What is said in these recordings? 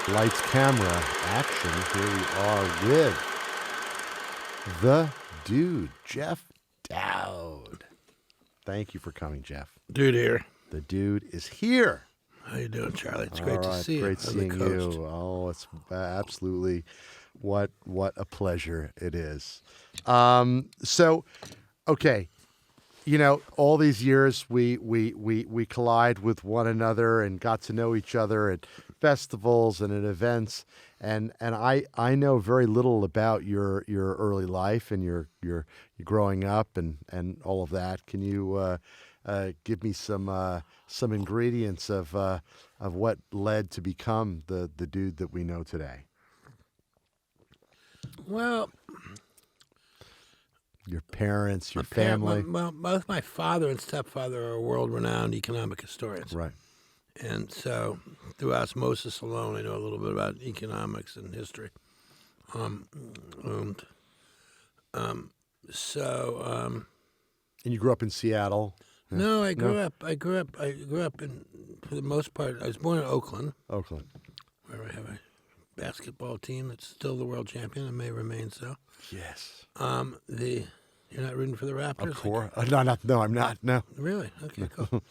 Lights, camera, action. Here we are with the dude, Jeff Dowd. Thank you for coming, Jeff. Dude here. The dude is here. How you doing, Charlie? It's All great to right, see you. great seeing you. Oh, it's absolutely what a pleasure it is. Okay. You know, all these years we collide with one another and got to know each other at festivals and at events, and I know very little about your early life and your growing up and all of that. Can you give me some ingredients of what led to become the dude that we know today? Well, your parents, your family. Both my father and stepfather are world-renowned economic historians. Right. And so, through osmosis alone, I know a little bit about economics and history. And you grew up in Seattle? No, I grew up in, for the most part, I was born in Oakland. Oakland. Where I have a basketball team that's still the world champion and may remain so. Yes. You're not rooting for the Raptors? Of course. No, I'm not. No. Really? Okay, cool.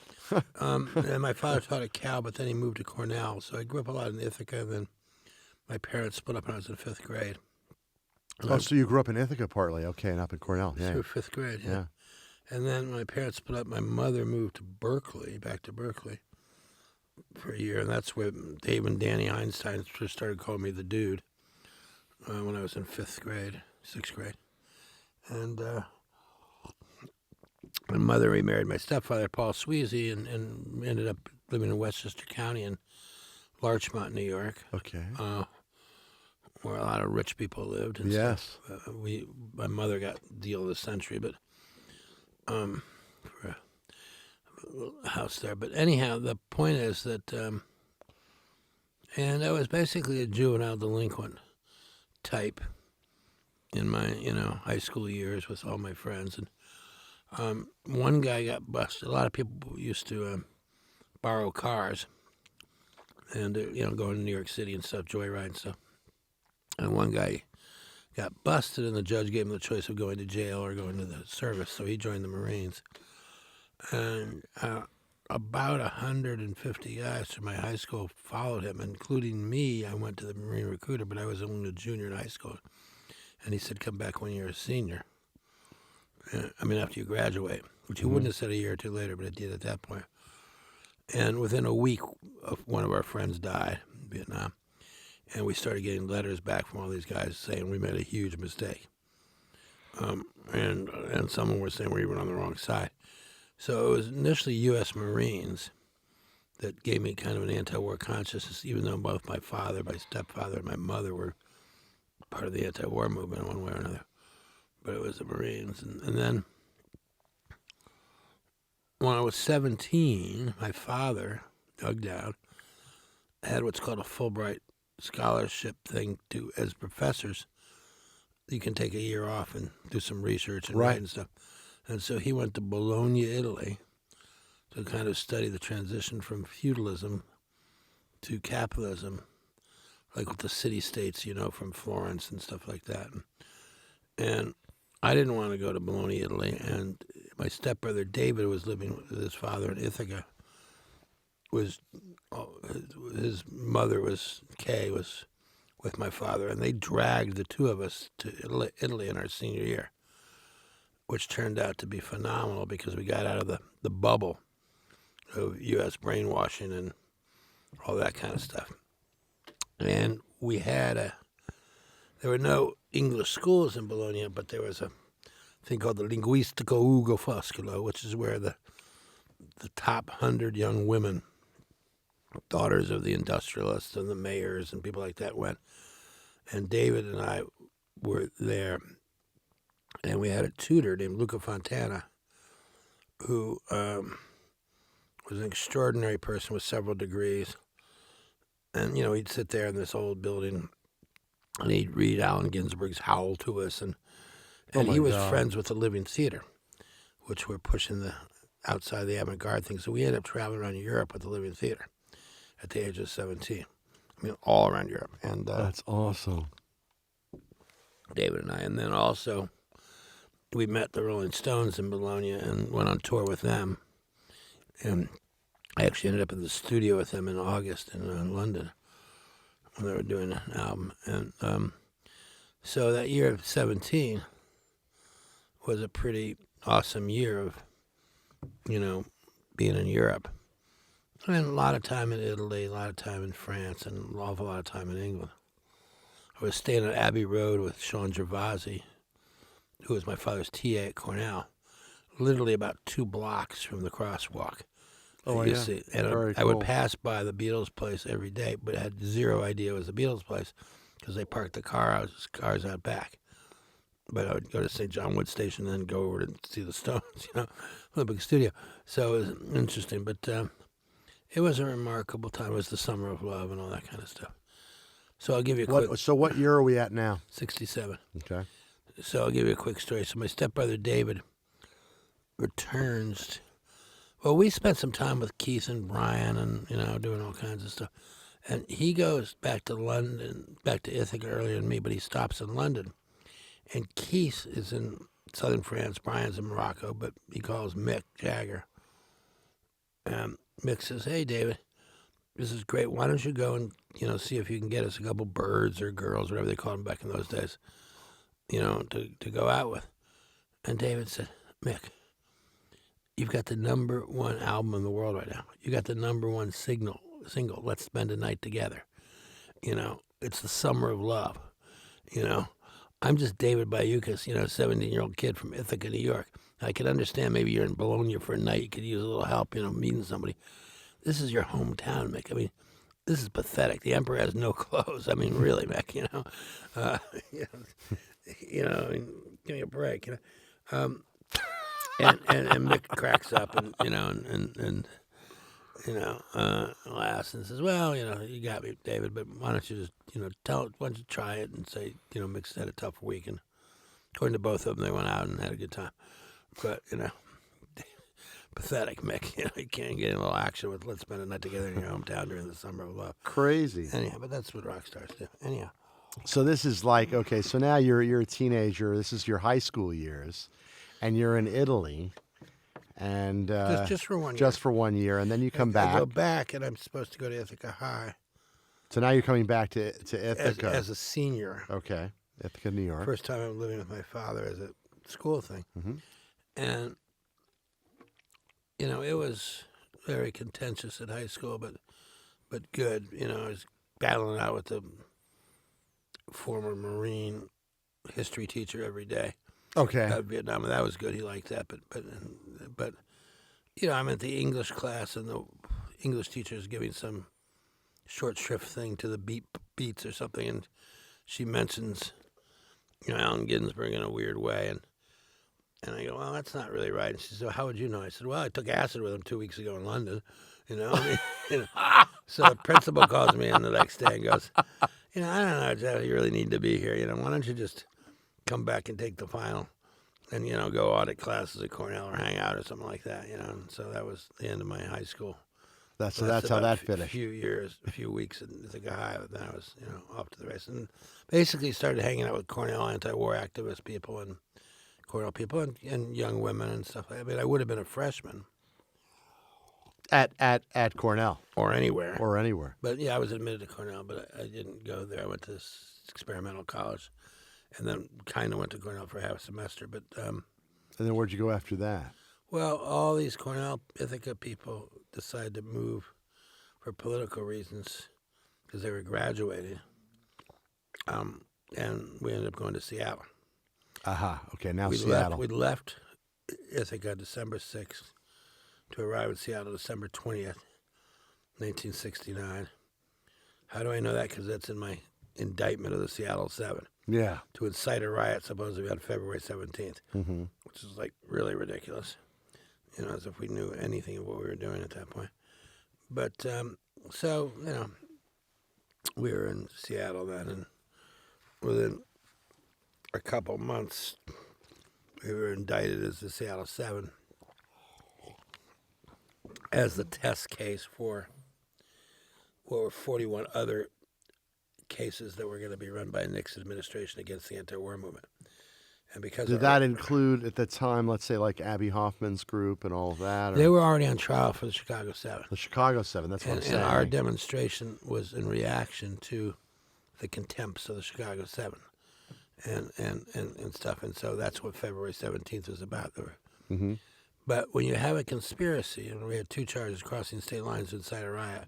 And my father taught at Cal, but then he moved to Cornell. So I grew up a lot in Ithaca. And then my parents split up when I was in fifth grade. So you grew up in Ithaca partly. Okay, and up in Cornell. Yeah. Through fifth grade, yeah. And then my parents split up. My mother moved to Berkeley, back to Berkeley, for a year. And that's where Dave and Danny Einstein first started calling me the dude when I was in sixth grade. And my mother remarried my stepfather, Paul Sweezy, and ended up living in Westchester County in Larchmont, New York. Okay. Where a lot of rich people lived. And yes. Stuff. My mother got deal of the century, but for a house there. But anyhow, the point is that, and I was basically a juvenile delinquent type in my, high school years with all my friends. And one guy got busted. A lot of people used to borrow cars and, going to New York City and stuff, joyride and stuff. And one guy got busted, and the judge gave him the choice of going to jail or going to the service, so he joined the Marines. And about 150 guys from my high school followed him, including me. I went to the Marine recruiter, but I was only a junior in high school. And he said, come back when you're a senior. After you graduate, which he wouldn't have said a year or two later, but it did at that point. And within a week, one of our friends died in Vietnam. And we started getting letters back from all these guys saying we made a huge mistake. And someone was saying we were on the wrong side. So it was initially U.S. Marines that gave me kind of an anti-war consciousness, even though both my father, my stepfather, and my mother were part of the anti-war movement in one way or another. But it was the Marines. And then when I was 17, my father, Doug Dowd, had what's called a Fulbright scholarship thing as professors. You can take a year off and do some research and write and stuff. And so he went to Bologna, Italy, to kind of study the transition from feudalism to capitalism, like with the city-states, from Florence and stuff like that. And I didn't want to go to Bologna, Italy, and my stepbrother David was living with his father in Ithaca. His mother Kay was with my father, and they dragged the two of us to Italy in our senior year, which turned out to be phenomenal because we got out of the bubble of U.S. brainwashing and all that kind of stuff. And we had there were no English schools in Bologna, but there was a thing called the Linguistico Ugo Foscolo, which is where the top 100 young women, daughters of the industrialists and the mayors and people like that, went. And David and I were there, and we had a tutor named Luca Fontana, who was an extraordinary person with several degrees. And, he'd sit there in this old building, and he'd read Allen Ginsberg's Howl to us. And he was friends with the Living Theater, which were pushing the outside the avant-garde thing. So we ended up traveling around Europe with the Living Theater at the age of 17. I mean, all around Europe. And That's awesome. David and I. And then also, we met the Rolling Stones in Bologna and went on tour with them. And I actually ended up in the studio with them in August in London when they were doing an album. And so that year of 17 was a pretty awesome year of, being in Europe. And a lot of time in Italy, a lot of time in France, and an awful lot of time in England. I was staying on Abbey Road with Sean Gervasi, who was my father's TA at Cornell, literally about 2 blocks from the crosswalk. Oh, you yeah. see. And Very I would cool. pass by the Beatles place every day, but I had zero idea it was the Beatles place because they parked the cars out back. But I would go to St. John Wood Station and then go over to see the Stones, the big studio. So it was interesting, but it was a remarkable time. It was the summer of love and all that kind of stuff. So I'll give you a quick... So what year are we at now? 67. Okay. So I'll give you a quick story. So my stepbrother David returns... Well, we spent some time with Keith and Brian and, doing all kinds of stuff. And he goes back to London, back to Ithaca earlier than me, but he stops in London. And Keith is in southern France, Brian's in Morocco, but he calls Mick Jagger. And Mick says, "Hey, David, this is great. Why don't you go and, see if you can get us a couple birds or girls, whatever they called them back in those days, to go out with." And David said, "Mick, you've got the #1 album in the world right now. You got the #1 single. Let's spend a night together. It's the summer of love. I'm just David Bayukas, 17-year-old kid from Ithaca, New York. I could understand maybe you're in Bologna for a night. You could use a little help, meeting somebody. This is your hometown, Mick. I mean, this is pathetic. The emperor has no clothes. I mean, really, Mick, give me a break, And Mick cracks up and laughs and says, "Well, you got me, David, but why don't you just, why don't you try it and say, Mick's had a tough week." And according to both of them, they went out and had a good time. But, pathetic, Mick. You can't get in a little action with "let's spend a night together in your hometown during the summer of love." Crazy. Anyhow, but that's what rock stars do. Anyhow. So this is like, okay, so now you're a teenager. This is your high school years, and you're in Italy. And just for 1 year. Just for 1 year, and then you come back. I go back, and I'm supposed to go to Ithaca High. So now you're coming back to Ithaca. As a senior. Okay. Ithaca, New York. First time I'm living with my father as a school thing. Mm-hmm. And, it was very contentious at high school, but good. I was battling out with the former Marine history teacher every day. Okay. About Vietnam, and that was good. He liked that, but I'm at the English class, and the English teacher is giving some short shrift thing to the beats or something, and she mentions, Allen Ginsberg in a weird way, and I go, "Well, that's not really right." And she said, "Well, how would you know?" I said, "Well, I took acid with him 2 weeks ago in London, So the principal calls me in the next day and goes, "I don't know, Jeff, you really need to be here. Why don't you just come back and take the final and, go audit classes at Cornell or hang out or something like that, And so that was the end of my high school. That's how that finished. A few weeks in Ithaca High, but then I was, off to the races. And basically started hanging out with Cornell anti-war activist people and Cornell people and young women and stuff. I mean, I would have been a freshman. At Cornell. Or anywhere. But yeah, I was admitted to Cornell, but I didn't go there. I went to this experimental college. And then kind of went to Cornell for half a semester. But and then where'd you go after that? Well, all these Cornell Ithaca people decided to move for political reasons because they were graduating. And we ended up going to Seattle. Aha. Okay, now Seattle. We left Ithaca December 6th to arrive in Seattle December 20th, 1969. How do I know that? Because that's in my indictment of the Seattle 7. Yeah. To incite a riot supposedly on February 17th, mm-hmm. which is like really ridiculous, as if we knew anything of what we were doing at that point. But so, we were in Seattle then, and within a couple months, we were indicted as the Seattle 7 as the test case for what were 41 other cases that were going to be run by Nixon administration against the anti-war movement. And because Did that include at the time, let's say, like Abby Hoffman's group and all of that? Or they were already on trial for the Chicago 7. the Chicago 7, that's what I'm saying. And our demonstration was in reaction to the contempts of the Chicago 7 and stuff. And so that's what February 17th was about. Mm-hmm. But when you have a conspiracy, and we had 2 charges crossing state lines to incite a riot,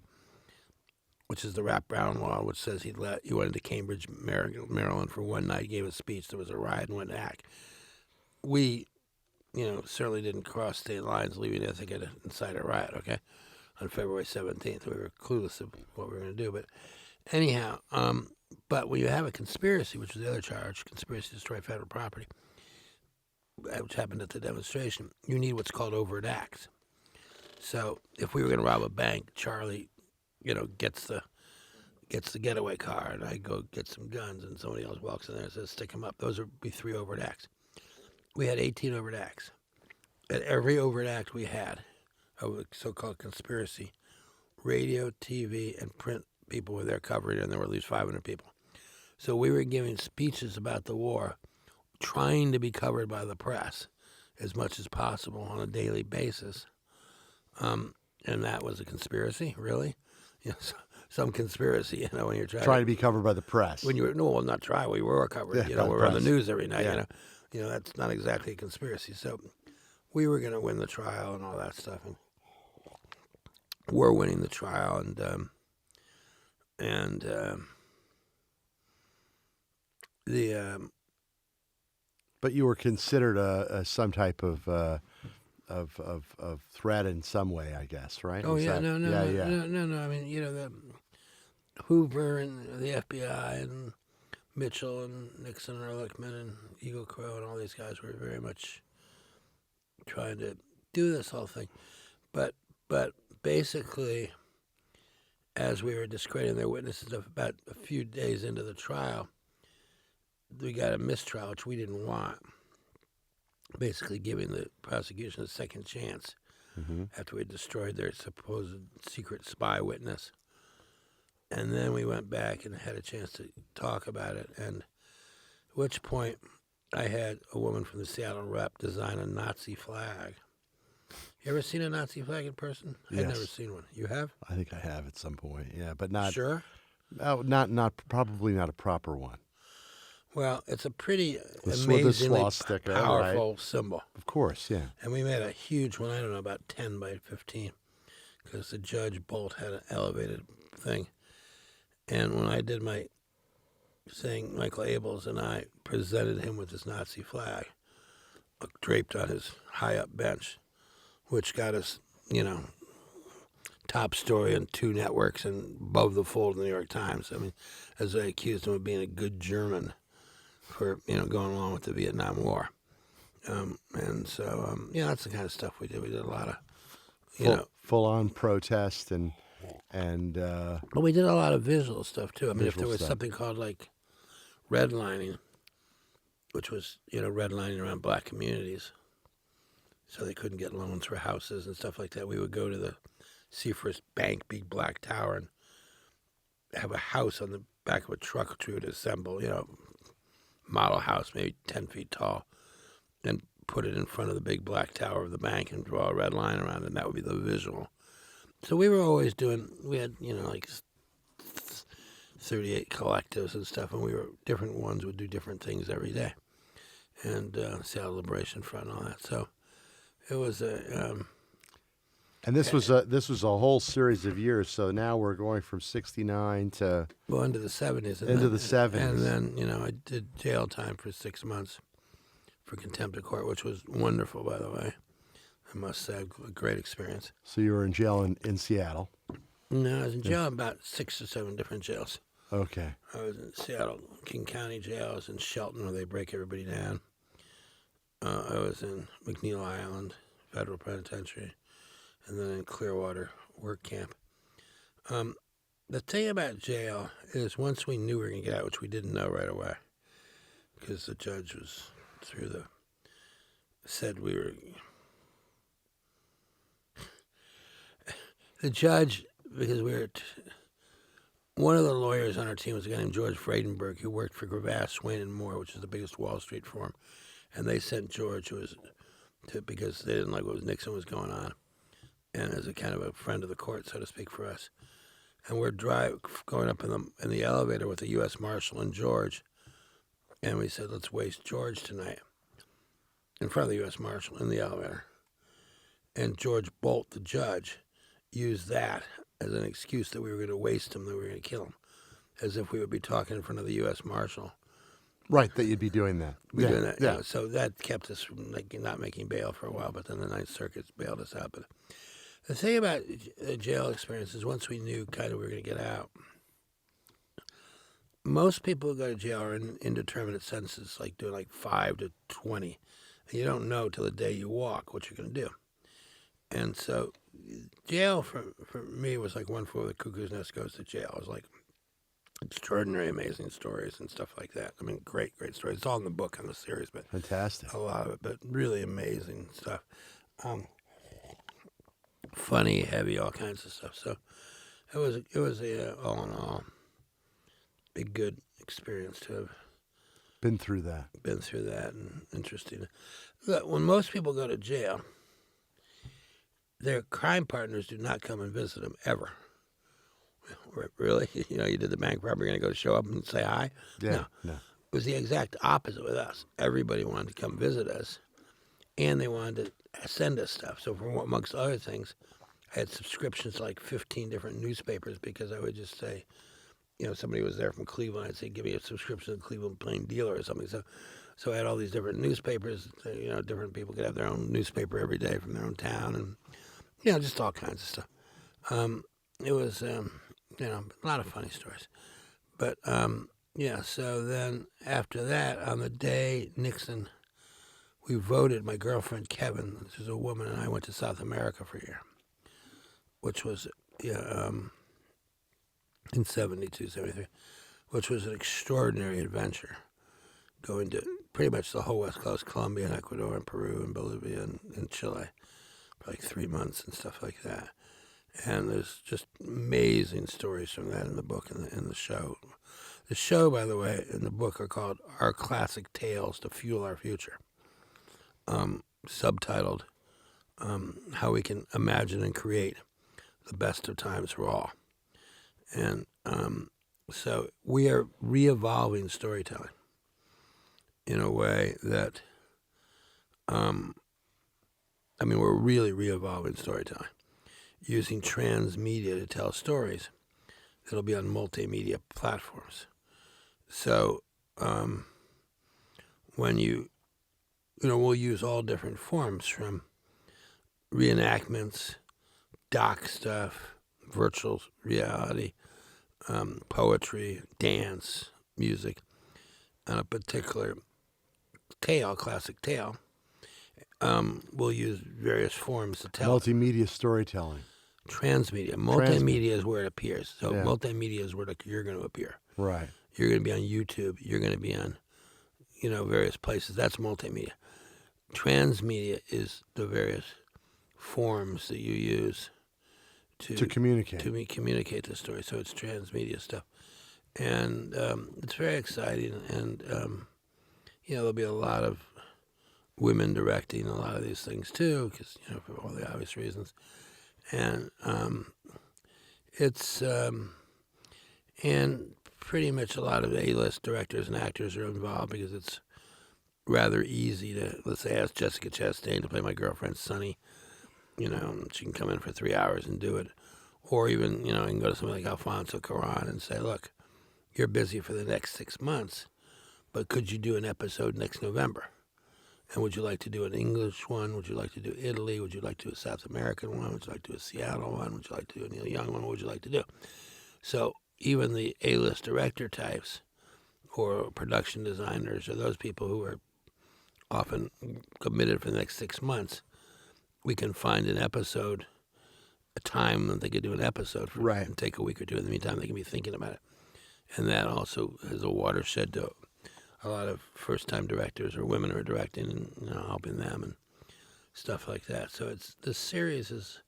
which is the wraparound law, which says he went into Cambridge, Maryland for one night, gave a speech, there was a riot, and went back. We, certainly didn't cross state lines, leaving Ithaca to incite a riot, okay, on February 17th. We were clueless of what we were going to do. But anyhow, but when you have a conspiracy, which was the other charge, conspiracy to destroy federal property, which happened at the demonstration, you need what's called overt acts. So if we were going to rob a bank, Charlie, gets the getaway car, and I go get some guns, and somebody else walks in there and says, stick them up. Those would be 3 overt acts. We had 18 overt acts. At every overt act we had, of a so-called conspiracy, radio, TV, and print people were there covering it, and there were at least 500 people. So we were giving speeches about the war, trying to be covered by the press as much as possible on a daily basis. And that was a conspiracy, really? Some conspiracy, when you're trying to be covered by the press. When you were, no, well, not try, we were covered. Yeah, We were on the press. news every night, Yeah. That's not exactly a conspiracy. So we were going to win the trial and all that stuff. And we're winning the trial, But you were considered some type of threat in some way, I guess, right? Oh, Was yeah, that- no. I mean, the Hoover and the FBI and Mitchell and Nixon and Ehrlichman and Eagle Crow and all these guys were very much trying to do this whole thing. But basically, as we were discrediting their witnesses, about a few days into the trial, we got a mistrial, which we didn't want, basically giving the prosecution a second chance after we destroyed their supposed secret spy witness. And then we went back and had a chance to talk about it, and at which point I had a woman from the Seattle Rep design a Nazi flag. You ever seen a Nazi flag in person? Yes. I've never seen one. You have? I think I have at some point, yeah, but not Sure. probably not a proper one. Well, it's a pretty The amazingly swastika, powerful symbol. Of course, yeah. And we made a huge one, I don't know, about 10 by 15, because the Judge Bolt had an elevated thing. And when I did my thing, Michael Abels and I presented him with this Nazi flag draped on his high-up bench, which got us, top story on 2 networks and above the fold in the New York Times. I mean, as I accused him of being a good German for, going along with the Vietnam War. And so, that's the kind of stuff we did. We did a lot of, full-on protest and but we did a lot of visual stuff, too. I mean, if there was stuff. something called, like, redlining, which was, redlining around black communities, so they couldn't get loans for houses and stuff like that, we would go to the Seafirst Bank, big black tower, and have a house on the back of a truck which we would assemble, model house, maybe 10 feet tall, and put it in front of the big black tower of the bank and draw a red line around it, and that would be the visual. So we were always we had, like 38 collectives and stuff, and different ones would do different things every day. And Seattle Liberation Front and all that. So it was and this was a whole series of years. So now we're going from 69 to into the 70s. Into the 70s. And then, I did jail time for 6 months for contempt of court, which was wonderful, by the way. I must say, a great experience. So you were in jail in Seattle. No, I was in jail in about 6 or 7 different jails. Okay. I was in Seattle, King County Jail. I was in Shelton, where they break everybody down. I was in McNeil Island Federal Penitentiary, and then in Clearwater Work Camp. The thing about jail is once we knew we were going to get out, which we didn't know right away, because the judge was said we were... The judge, because we were one of the lawyers on our team was a guy named George Freidenberg, who worked for Gravatt, Swain and Moore, which is the biggest Wall Street firm. And they sent George, because they didn't like what Nixon was going on, and as a kind of a friend of the court, so to speak, for us. And we're going up in the elevator with the U.S. Marshal and George, and we said, let's waste George tonight in front of the U.S. Marshal in the elevator. And George Bolt, the judge, used that as an excuse that we were going to waste him, that we were going to kill him, as if we would be talking in front of the U.S. Marshal. Right, that you'd be doing that. Doing that, yeah. So that kept us from not making bail for a while, but then the Ninth Circuit bailed us out. But the thing about the jail experience is once we knew kind of we were going to get out, most people who go to jail are in indeterminate sentences, like doing like 5 to 20. And you don't know till the day you walk what you're going to do. And so jail for me was like One Flew Over the Cuckoo's Nest Goes to Jail. It was like extraordinary, amazing stories and stuff like that. I mean, great stories. It's all in the book on the series, but fantastic. A lot of it, but really amazing stuff. Funny, heavy, all kinds of stuff. So it was a all in all a good experience to have been through that. And interesting. Look, when most people go to jail, their crime partners do not come and visit them ever. Really? You did the bank robbery, you're going to go show up and say hi? Yeah, no. It was the exact opposite with us. Everybody wanted to come visit us, and they wanted to send us stuff. So amongst other things, I had subscriptions to like 15 different newspapers because I would just say, somebody was there from Cleveland, I'd say, give me a subscription to the Cleveland Plain Dealer or something. So I had all these different newspapers. Different people could have their own newspaper every day from their own town, and just all kinds of stuff. It was, a lot of funny stories. But, so then after that, on the day Nixon, we voted, my girlfriend Kevin, this is a woman, and I went to South America for a year, which was, in 72, 73, which was an extraordinary adventure, going to pretty much the whole West Coast, Colombia and Ecuador and Peru and Bolivia and Chile for like 3 months and stuff like that. And there's just amazing stories from that in the book and in the show. The show, by the way, and the book are called Our Classic Tales to Fuel Our Future, subtitled How We Can Imagine and Create the Best of Times for All. And so we are re-evolving storytelling in a way that, we're really re-evolving storytelling, using transmedia to tell stories that'll be on multimedia platforms. So when we'll use all different forms, from reenactments, doc stuff, virtual reality, poetry, dance, music, on a particular classic tale. We'll use various forms to tell Multimedia storytelling. Transmedia. Multimedia is where it appears. So Yeah. Multimedia is where you're going to appear. Right. You're going to be on YouTube. You're going to be on, various places. That's multimedia. Transmedia is the various forms that you use to communicate. To communicate the story. So it's transmedia stuff. And it's very exciting. And, there'll be a lot of women directing a lot of these things too, because, for all the obvious reasons. And it's, and pretty much a lot of A-list directors and actors are involved because it's rather easy to, let's say, ask Jessica Chastain to play my girlfriend Sunny. She can come in for 3 hours and do it. Or even, I can go to somebody like Alfonso Cuarón and say, look, you're busy for the next 6 months, but could you do an episode next November? And would you like to do an English one? Would you like to do Italy? Would you like to do a South American one? Would you like to do a Seattle one? Would you like to do a Neil Young one? What would you like to do? So even the A-list director types or production designers or those people who are often committed for the next 6 months, we can find an episode, a time that they could do an episode for, right, and take a week or two. In the meantime, they can be thinking about it. And that also is a watershed to a lot of first-time directors or women who are directing and helping them and stuff like that. So the series is,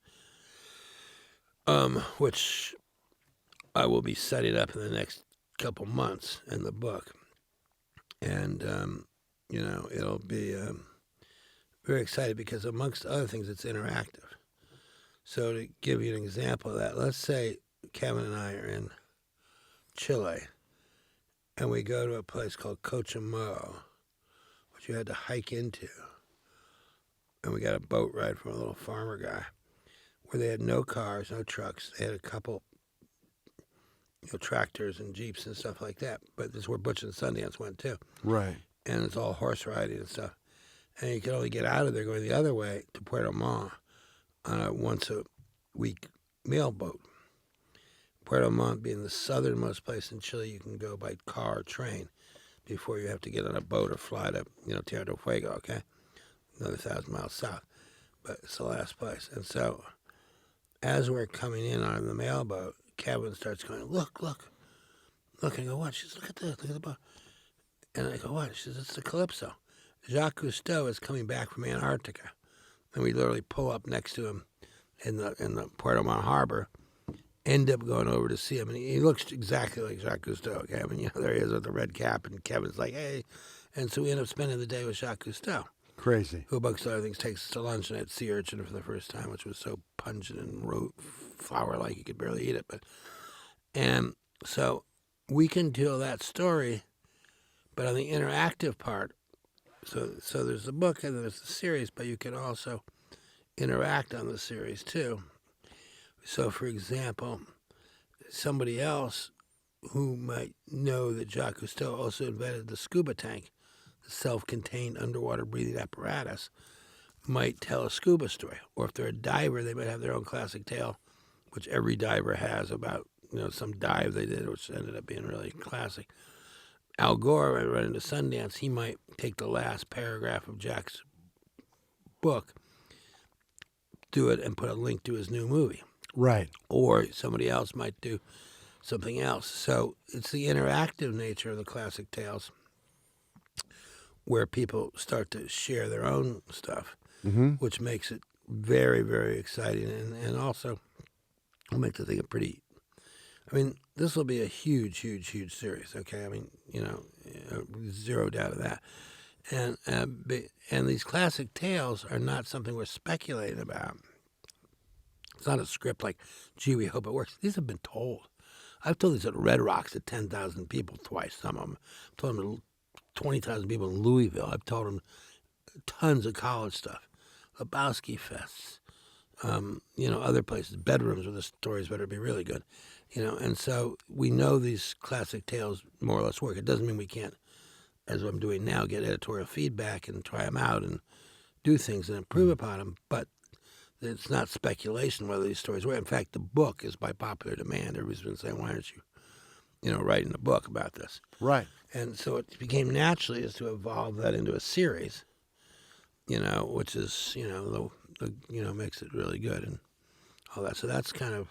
which I will be setting up in the next couple months in the book. And, it'll be very exciting because, amongst other things, it's interactive. So to give you an example of that, let's say Kevin and I are in Chile, and we go to a place called Cochamó, which you had to hike into. And we got a boat ride from a little farmer guy where they had no cars, no trucks. They had a couple tractors and Jeeps and stuff like that. But this is where Butch and Sundance went too. Right. And it's all horse riding and stuff. And you could only get out of there going the other way to Puerto Montt on a once-a-week mail boat. Puerto Montt being the southernmost place in Chile you can go by car or train before you have to get on a boat or fly to, Tierra del Fuego, okay? Another 1,000 miles south. But it's the last place. And so as we're coming in on the mail boat, Kevin starts going, look. And I go, what? She says, look at this, look at the boat. And I go, what? She says, it's the Calypso. Jacques Cousteau is coming back from Antarctica. And we literally pull up next to him in the Puerto Montt harbor, end up going over to see him. And he looks exactly like Jacques Cousteau, okay? I mean, there he is with the red cap, and Kevin's like, hey. And so we end up spending the day with Jacques Cousteau. Crazy. Who, amongst other things, takes us to lunch and had sea urchin for the first time, which was so pungent and flour-like you could barely eat it. And so we can tell that story, but on the interactive part, so there's the book and there's the series, but you can also interact on the series too. So, for example, somebody else who might know that Jacques Cousteau also invented the scuba tank, the self-contained underwater breathing apparatus, might tell a scuba story. Or if they're a diver, they might have their own classic tale, which every diver has about, some dive they did, which ended up being really classic. Al Gore, when I run into Sundance, he might take the last paragraph of Jack's book, do it, and put a link to his new movie. Right. Or somebody else might do something else. So it's the interactive nature of the classic tales where people start to share their own stuff, which makes it very, very exciting. And also will make the thing this will be a huge, huge, huge series, okay? I mean, zero doubt of that. And these classic tales are not something we're speculating about. It's not a script like, gee, we hope it works. These have been told. I've told these at Red Rocks to 10,000 people twice, some of them. I've told them to 20,000 people in Louisville. I've told them tons of college stuff. Lebowski Fests, other places, bedrooms where the stories better be really good. And so we know these classic tales more or less work. It doesn't mean we can't, as I'm doing now, get editorial feedback and try them out and do things and improve upon them. But it's not speculation whether these stories work. In fact, the book is by popular demand. Everybody's been saying, why aren't you, writing a book about this? Right. And so it became naturally is to evolve that into a series, which is, makes it really good and all that. So that's kind of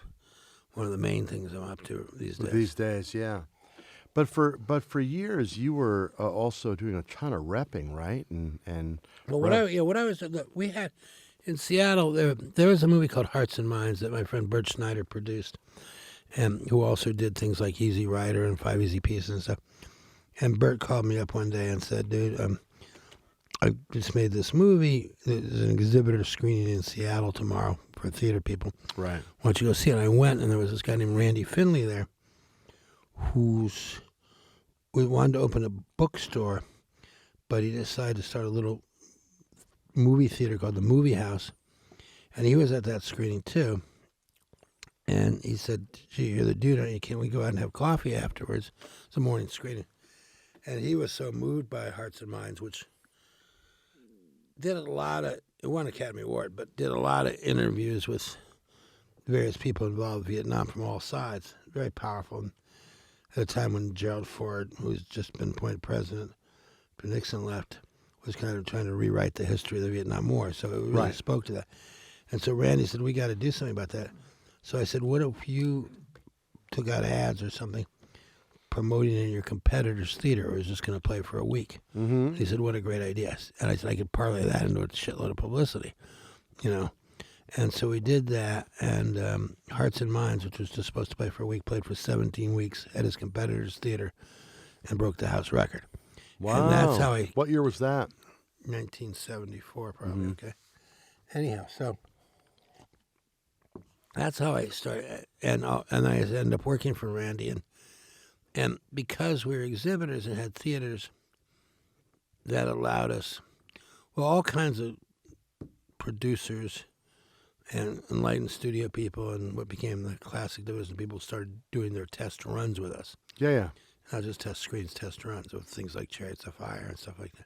one of the main things I'm up to these days. These days, yeah. But for years, you were also doing a ton of repping, right? We had in Seattle there was a movie called Hearts and Minds that my friend Bert Schneider produced, and who also did things like Easy Rider and 5 Easy Pieces and stuff. And Bert called me up one day and said, "Dude, I just made this movie. There's an exhibitor screening in Seattle tomorrow for theater people. Right. Why don't you go see it?" And I went, and there was this guy named Randy Finley there, we wanted to open a bookstore, but he decided to start a little movie theater called the Movie House, and he was at that screening too. And he said, "Gee, you're the dude. Can't we go out and have coffee afterwards?" It's a morning screening. And he was so moved by Hearts and Minds, which did it won Academy Award, but did a lot of interviews with various people involved in Vietnam from all sides. Very powerful. And at a time when Gerald Ford, who's just been appointed president, but Nixon left, was kind of trying to rewrite the history of the Vietnam War. So it really spoke to that. And so Randy said, we got to do something about that. So I said, what if you took out ads or something promoting in your competitor's theater or was just going to play for a week? He said, what a great idea. And I said, I could parlay that into a shitload of publicity, And so we did that, and Hearts and Minds, which was just supposed to play for a week, played for 17 weeks at his competitor's theater and broke the house record. Wow. And that's how I... What year was that? 1974, probably, okay. Anyhow, so that's how I started. And I ended up working for Randy. And because we were exhibitors and had theaters, that allowed us, well, all kinds of producers and enlightened studio people and what became the classic division people started doing their test runs with us. Yeah. Not just test screens, test runs with things like Chariots of Fire and stuff like that.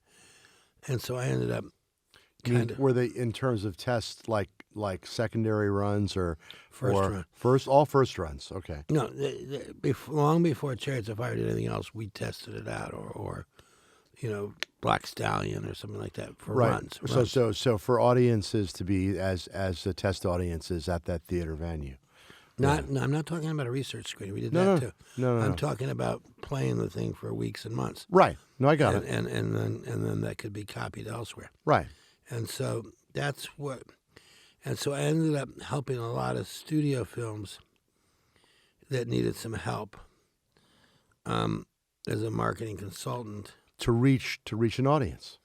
And so I ended up Were they in terms of tests like secondary runs or First run? All first runs. Okay. No, long before Chariots of Fire did anything else, we tested it out, or Black Stallion or something like that for runs. So for audiences to be as the test audiences at that theater venue. No, I'm not talking about a research screening. We did that too. No. I'm talking about playing the thing for weeks and months. Right. No, I got it. And then that could be copied elsewhere. Right. And so that's what. And so I ended up helping a lot of studio films that needed some help as a marketing consultant To reach an audience.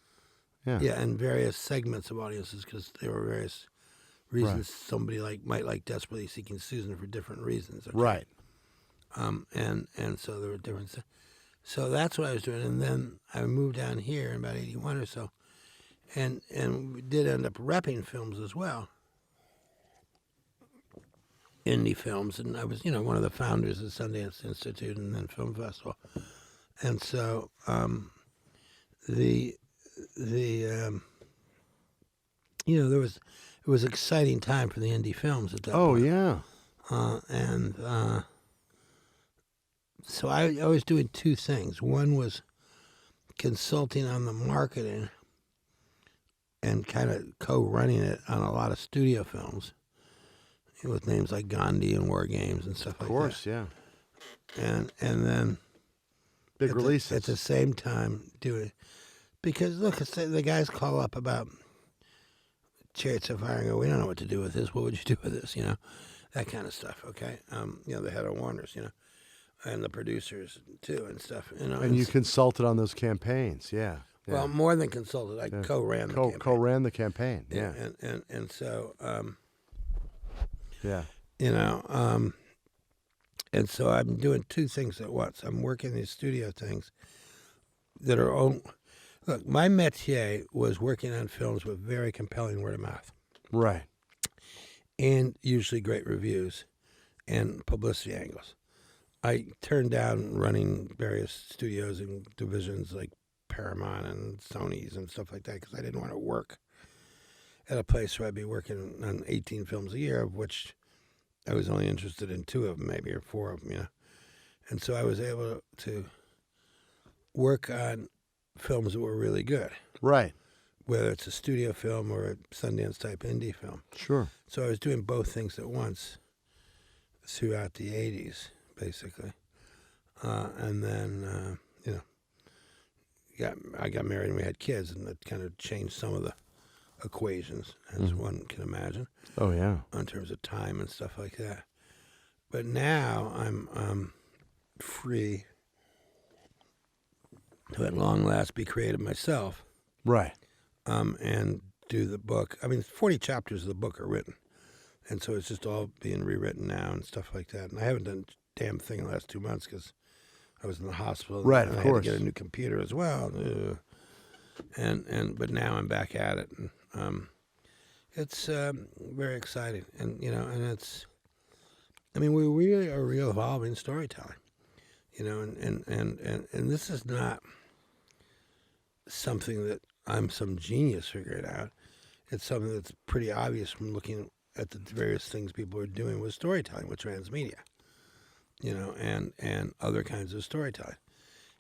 Yeah. Yeah, and various segments of audiences, because there were various reasons somebody might like Desperately Seeking Susan for different reasons. Okay? Right. And so there were different. So that's what I was doing, and then I moved down here in about 81 or so, and we did end up repping films as well, indie films, and I was one of the founders of Sundance Institute and then Film Festival, and so it was an exciting time for the indie films at that point. Oh yeah. So I was doing two things. One was consulting on the marketing and kind of co-running it on a lot of studio films with names like Gandhi and War Games and stuff like that. Of course, yeah. And then big releases at the same time doing, because look, the guys call up about Chariots of Fire and go, we don't know what to do with this. What would you do with this? That kind of stuff. Okay, the head of Warner's, and the producers too and stuff. And you consulted on those campaigns, yeah. Well, more than consulted, I co-ran the campaign. Co-ran the campaign, yeah. And so, yeah. And so I'm doing two things at once. I'm working these studio things that are look, my métier was working on films with very compelling word of mouth. Right. And usually great reviews and publicity angles. I turned down running various studios and divisions like Paramount and Sony's and stuff like that because I didn't want to work at a place where I'd be working on 18 films a year, of which I was only interested in 2 of them, maybe, or 4 of them, And so I was able to work on films that were really good. Right. Whether it's a studio film or a Sundance-type indie film. Sure. So I was doing both things at once throughout the 80s, basically. And then, I got married and we had kids, and that kind of changed some of the equations, as one can imagine. Oh, yeah. In terms of time and stuff like that. But now I'm free to, at long last, be creative myself. Right. And do the book. 40 chapters of the book are written. And so it's just all being rewritten now and stuff like that. And I haven't done a damn thing in the last 2 months because I was in the hospital. Right, and of I course. had to get a new computer as well. But now I'm back at it. And it's very exciting. And, and it's, we really are real evolving storytelling. And this is not something that I'm some genius figuring out. It's something that's pretty obvious from looking at the various things people are doing with storytelling, with transmedia, and other kinds of storytelling.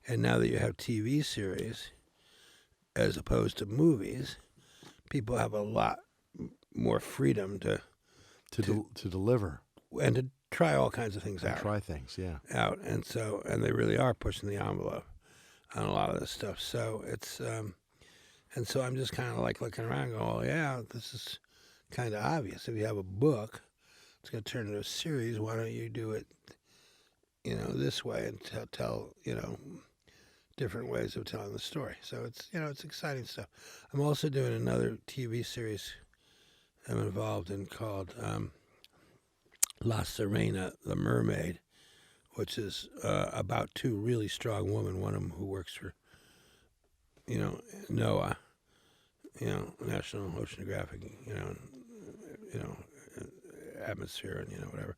And now that you have TV series as opposed to movies, people have a lot more freedom to deliver and to try all kinds of things out. Try things, yeah. Out, and they really are pushing the envelope on a lot of this stuff. So it's, and so I'm just kind of like looking around, going, "Oh yeah, this is kind of obvious. If you have a book, it's going to turn into a series. Why don't you do it, this way and tell different ways of telling the story. So it's exciting stuff. I'm also doing another TV series I'm involved in called La Sirena, the Mermaid, which is about two really strong women. One of them who works for, NOAA, National Oceanographic, atmosphere and whatever,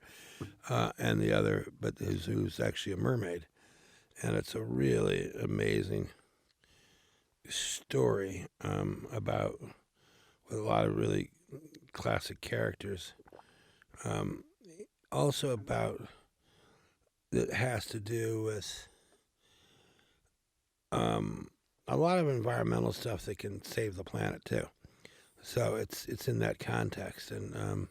and the other, but who's actually a mermaid. And it's a really amazing story about, with a lot of really classic characters. Also about, that has to do with a lot of environmental stuff that can save the planet too. So it's in that context, and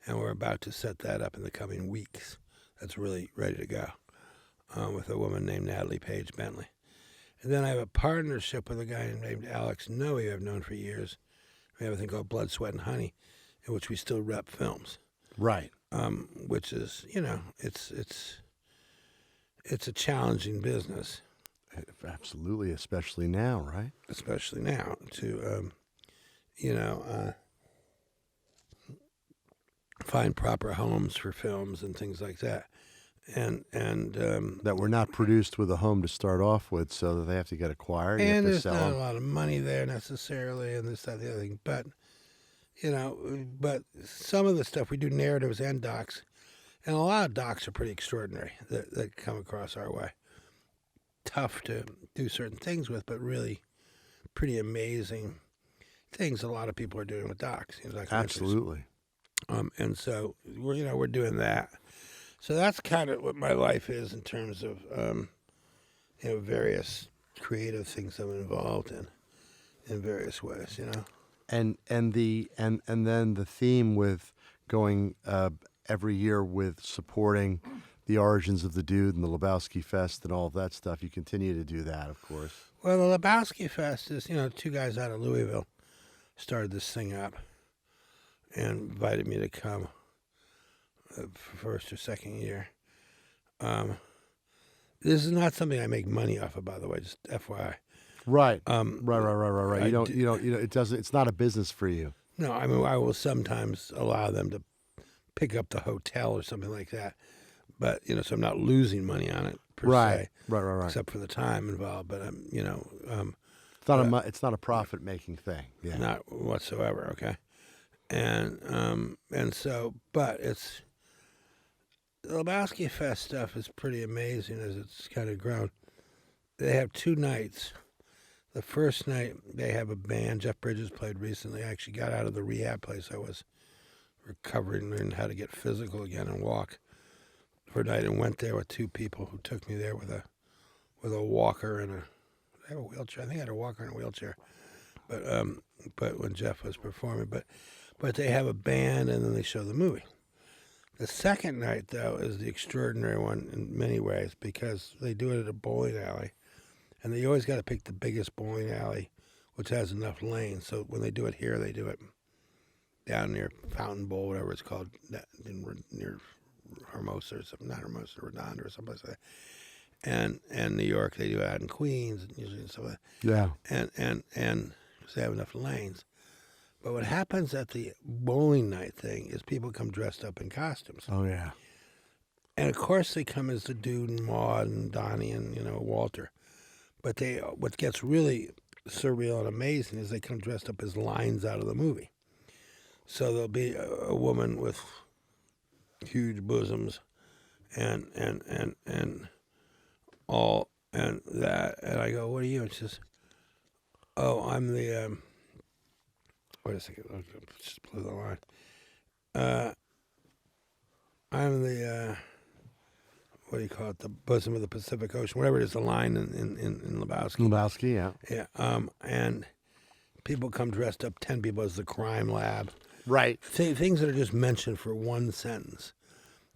we're about to set that up in the coming weeks. That's really ready to go. With a woman named Natalie Page Bentley. And then I have a partnership with a guy named Alex Noe, who I've known for years. We have a thing called Blood, Sweat, and Honey, in which we still rep films. Right. Which is, it's a challenging business. Absolutely, especially now, right? Especially now, to, find proper homes for films and things like that. And that were not produced with a home to start off with, so that they have to get acquired. And you have to there's sell not them. a lot of money there necessarily, and this, that, the other thing. But but some of the stuff we do, narratives and docs, and a lot of docs are pretty extraordinary that come across our way. Tough to do certain things with, but really pretty amazing things a lot of people are doing with docs. Absolutely. And so we're doing that. So that's kind of what my life is in terms of, various creative things I'm involved in various ways, And then the theme with going every year with supporting the origins of the dude and the Lebowski Fest and all of that stuff. You continue to do that, of course. Well, the Lebowski Fest is, two guys out of Louisville started this thing up and invited me to come. First or second year. This is not something I make money off of, by the way, just FYI. Right. Right. You don't. It doesn't. It's not a business for you. No, I mean I will sometimes allow them to pick up the hotel or something like that, but so I'm not losing money on it per se. Right. Except for the time involved, but it's not a profit making thing. Yeah. Not whatsoever. Okay, and so, but it's. The Lebowski Fest stuff is pretty amazing as it's kind of grown. They have 2 nights. The first night, they have a band. Jeff Bridges played recently. I actually got out of the rehab place. I was recovering, learning how to get physical again and walk for a night, and went there with 2 people who took me there with a walker and I have a wheelchair. I think I had a walker and a wheelchair. But when Jeff was performing, but they have a band and then they show the movie. The second night, though, is the extraordinary one in many ways because they do it at a bowling alley, and they always got to pick the biggest bowling alley, which has enough lanes. So when they do it here, they do it down near Fountain Bowl, whatever it's called, near Hermosa or something, not Hermosa, Redondo or someplace like that. And New York, they do it out in Queens, and usually stuff like that. Yeah. And so they have enough lanes. But what happens at the bowling night thing is people come dressed up in costumes. Oh, yeah. And, of course, they come as the dude and Maud and Donnie and, Walter. But what gets really surreal and amazing is they come dressed up as lines out of the movie. So there'll be a woman with huge bosoms and all and that. And I go, what are you? And she says, oh, I'm the... Wait a second, I just blew the line. I'm the, what do you call it, the bosom of the Pacific Ocean, whatever it is, the line in Lebowski. Lebowski, yeah. Yeah, and people come dressed up, 10 people as the crime lab. Right. Things that are just mentioned for one sentence.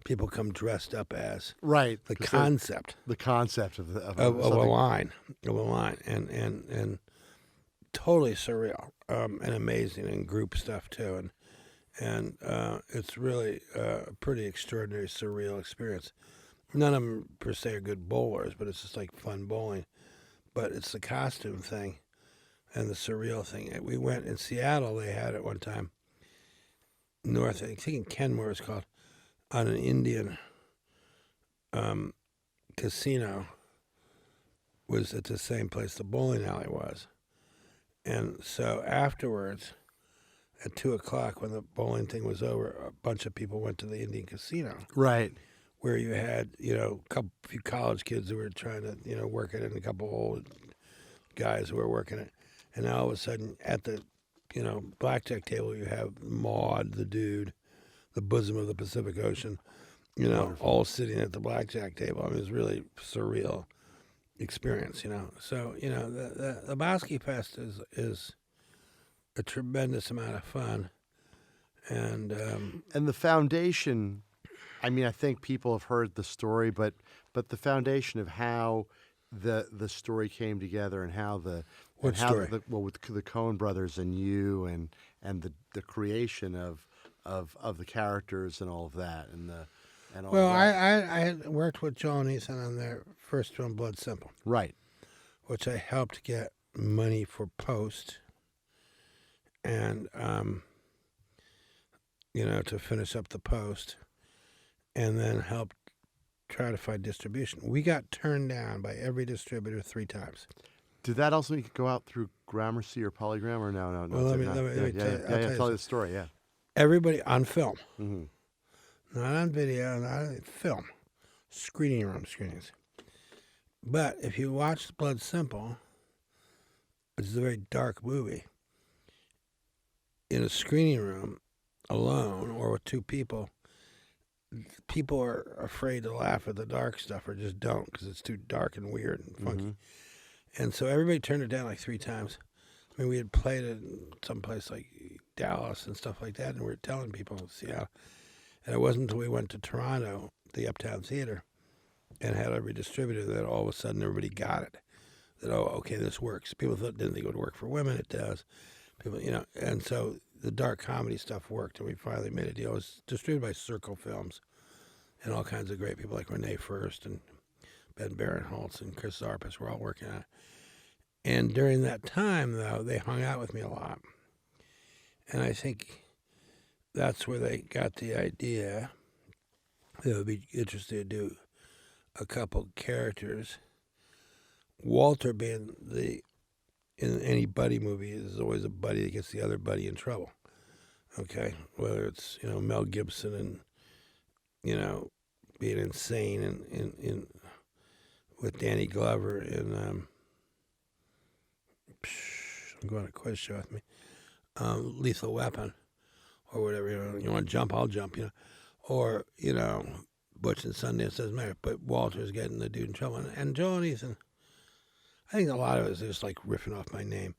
People come dressed up as. Right. The concept. The concept of a line. Of a line. And totally surreal and amazing, and group stuff too. And it's really a pretty extraordinary, surreal experience. None of them per se are good bowlers, but it's just like fun bowling. But it's the costume thing and the surreal thing. We went in Seattle, they had it one time, north, I think in Kenmore it's called, on an Indian casino, was at the same place the bowling alley was. And so afterwards, at 2 o'clock, when the bowling thing was over, a bunch of people went to the Indian casino, Right. where you had, few college kids who were trying to, work it, and a couple old guys who were working it. And now all of a sudden, at the, blackjack table, you have Maud, the dude, the bosom of the Pacific Ocean, Wonderful. all sitting at the blackjack table. I mean, it's really surreal experience, So, the Lebowski Fest is a tremendous amount of fun. And the foundation, I mean, I think people have heard the story, but the foundation of how the story came together and how What story? With the Coen Brothers and you and the creation of the characters and all of that and all Well, that. I had worked with Joanie on their first film, Blood Simple, Right. which I helped get money for post and, to finish up the post, and then helped try to find distribution. We got turned down by every distributor 3 times. Did that also go out through Gramercy or Polygram or no? Well, let me yeah, tell you- I'll tell you tell you the story. Yeah. Everybody on film, Mm-hmm. not on video, not on film, screening room screenings. But if you watch Blood Simple, which is a very dark movie, in a screening room alone or with 2 people, people are afraid to laugh at the dark stuff or just don't because it's too dark and weird and funky. Mm-hmm. And so everybody turned it down like 3 times. I mean, we had played it in some place like Dallas and stuff like that, and we were telling people in Seattle. And it wasn't until we went to Toronto, the Uptown Theater, and had every distributor that all of a sudden everybody got it. That, oh, okay, this works. People didn't think it would work for women. It does. People, and so the dark comedy stuff worked, and we finally made a deal. It was distributed by Circle Films and all kinds of great people like Renee First and Ben Barenholtz and Chris Zarpis were all working on it. And during that time, though, they hung out with me a lot. And I think that's where they got the idea they would be interested to do a couple characters. Walter being in any buddy movie, there's always a buddy that gets the other buddy in trouble. Okay? Whether it's, Mel Gibson and, being insane in with Danny Glover in I'm going to quiz show with me. Lethal Weapon or whatever, you want to jump, I'll jump, Or, Butch and Sundance doesn't matter, but Walter's getting the dude in trouble. And Joanie's, and I think a lot of it is just like riffing off my name.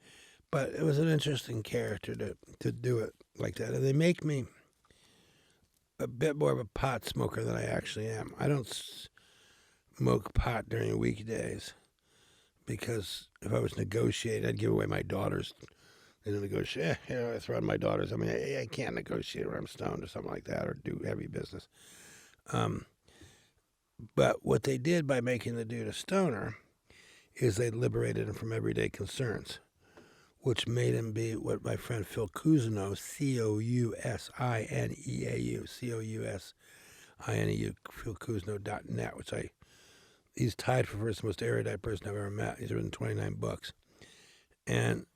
But it was an interesting character to do it like that. And they make me a bit more of a pot smoker than I actually am. I don't smoke pot during weekdays because if I was negotiating, I'd give away my daughters. They don't negotiate. I throw out my daughters. I mean, I can't negotiate when I'm stoned or something like that or do heavy business. But what they did by making the dude a stoner is they liberated him from everyday concerns, which made him be what my friend Phil Cousineau, Cousineau, Cousineau, philcousineau.net, which he's tied for first most erudite person I've ever met. He's written 29 books. And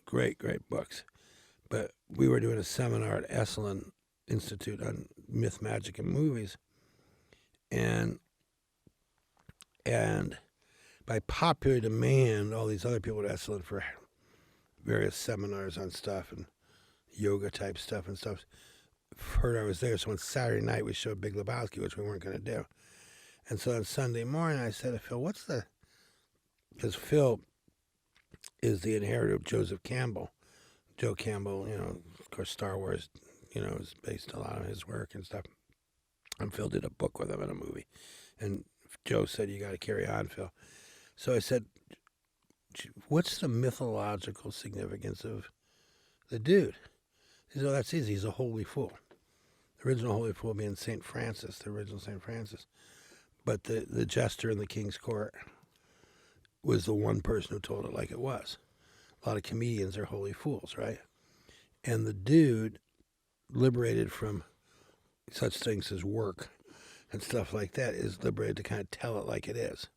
great books. But we were doing a seminar at Esalen Institute on myth, magic, and movies. And by popular demand, all these other people at Esalen for various seminars on stuff and yoga type stuff and stuff heard I was there. So on Saturday night we showed Big Lebowski, which we weren't going to do. And so on Sunday morning I said to Phil, because Phil is the inheritor of Joseph Campbell. Joe Campbell, of course Star Wars, is based a lot on his work and stuff. And Phil did a book with him and a movie. And Joe said, you got to carry on, Phil. So I said, what's the mythological significance of the dude? He said, "Oh, that's easy. He's a holy fool." The original holy fool being St. Francis, the original St. Francis. But the jester in the king's court was the one person who told it like it was. A lot of comedians are holy fools, right? And the dude, liberated from such things as work and stuff like that, is liberated to kind of tell it like it is,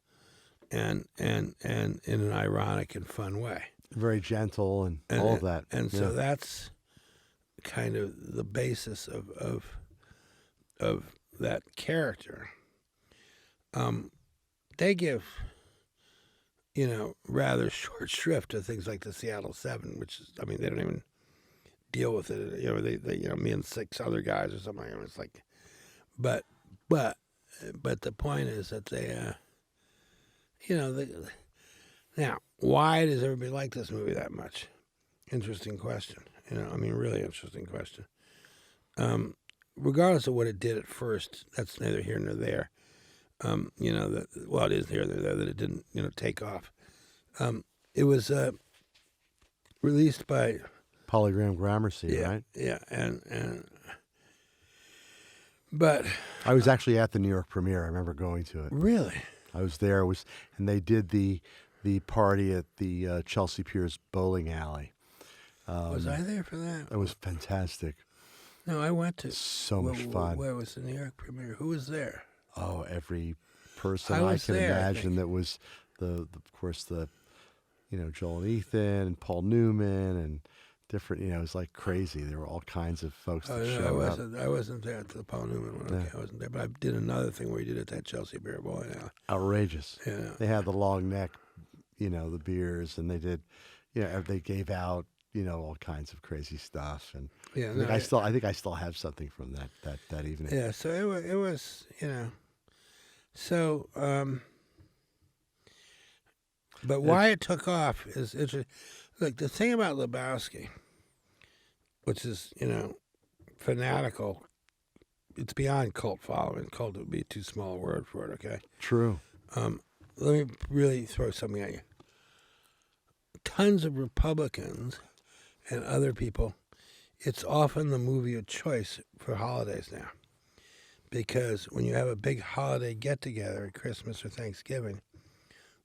and in an ironic and fun way. Very gentle and all of that. And so that's kind of the basis of that character. They give, rather short shrift to things like the Seattle Seven, which is, I mean, they don't even deal with it. They me and 6 other guys or something. It's like, but the point is that they, now, why does everybody like this movie that much? Interesting question. Really interesting question. Regardless of what it did at first, that's neither here nor there. It is here nor there that it didn't, take off. It was released by Polygram Gramercy, right? Yeah, but I was actually at the New York premiere. I remember going to it. Really? I was there. And they did the party at the Chelsea Piers bowling alley. Was I there for that? It was fantastic. No, I went to. So much fun. Where was the New York premiere? Who was there? Oh, every person I I was can there, I imagine. think. That was of course, Joel and Ethan and Paul Newman and different, it was like crazy. There were all kinds of folks that showed up. I wasn't there at the Paul Newman one. Okay, I wasn't there, but I did another thing where he did at that Chelsea beer bowling alley. Outrageous. Yeah. They had the long neck, the beers, and they did, they gave out, all kinds of crazy stuff. And I think I still have something from that evening. Yeah. So it was, so, but why it took off is interesting. Look, the thing about Lebowski, which is, fanatical, it's beyond cult following. Cult would be too small a word for it, okay? True. Let me really throw something at you. Tons of Republicans and other people, it's often the movie of choice for holidays now. Because when you have a big holiday get-together at Christmas or Thanksgiving,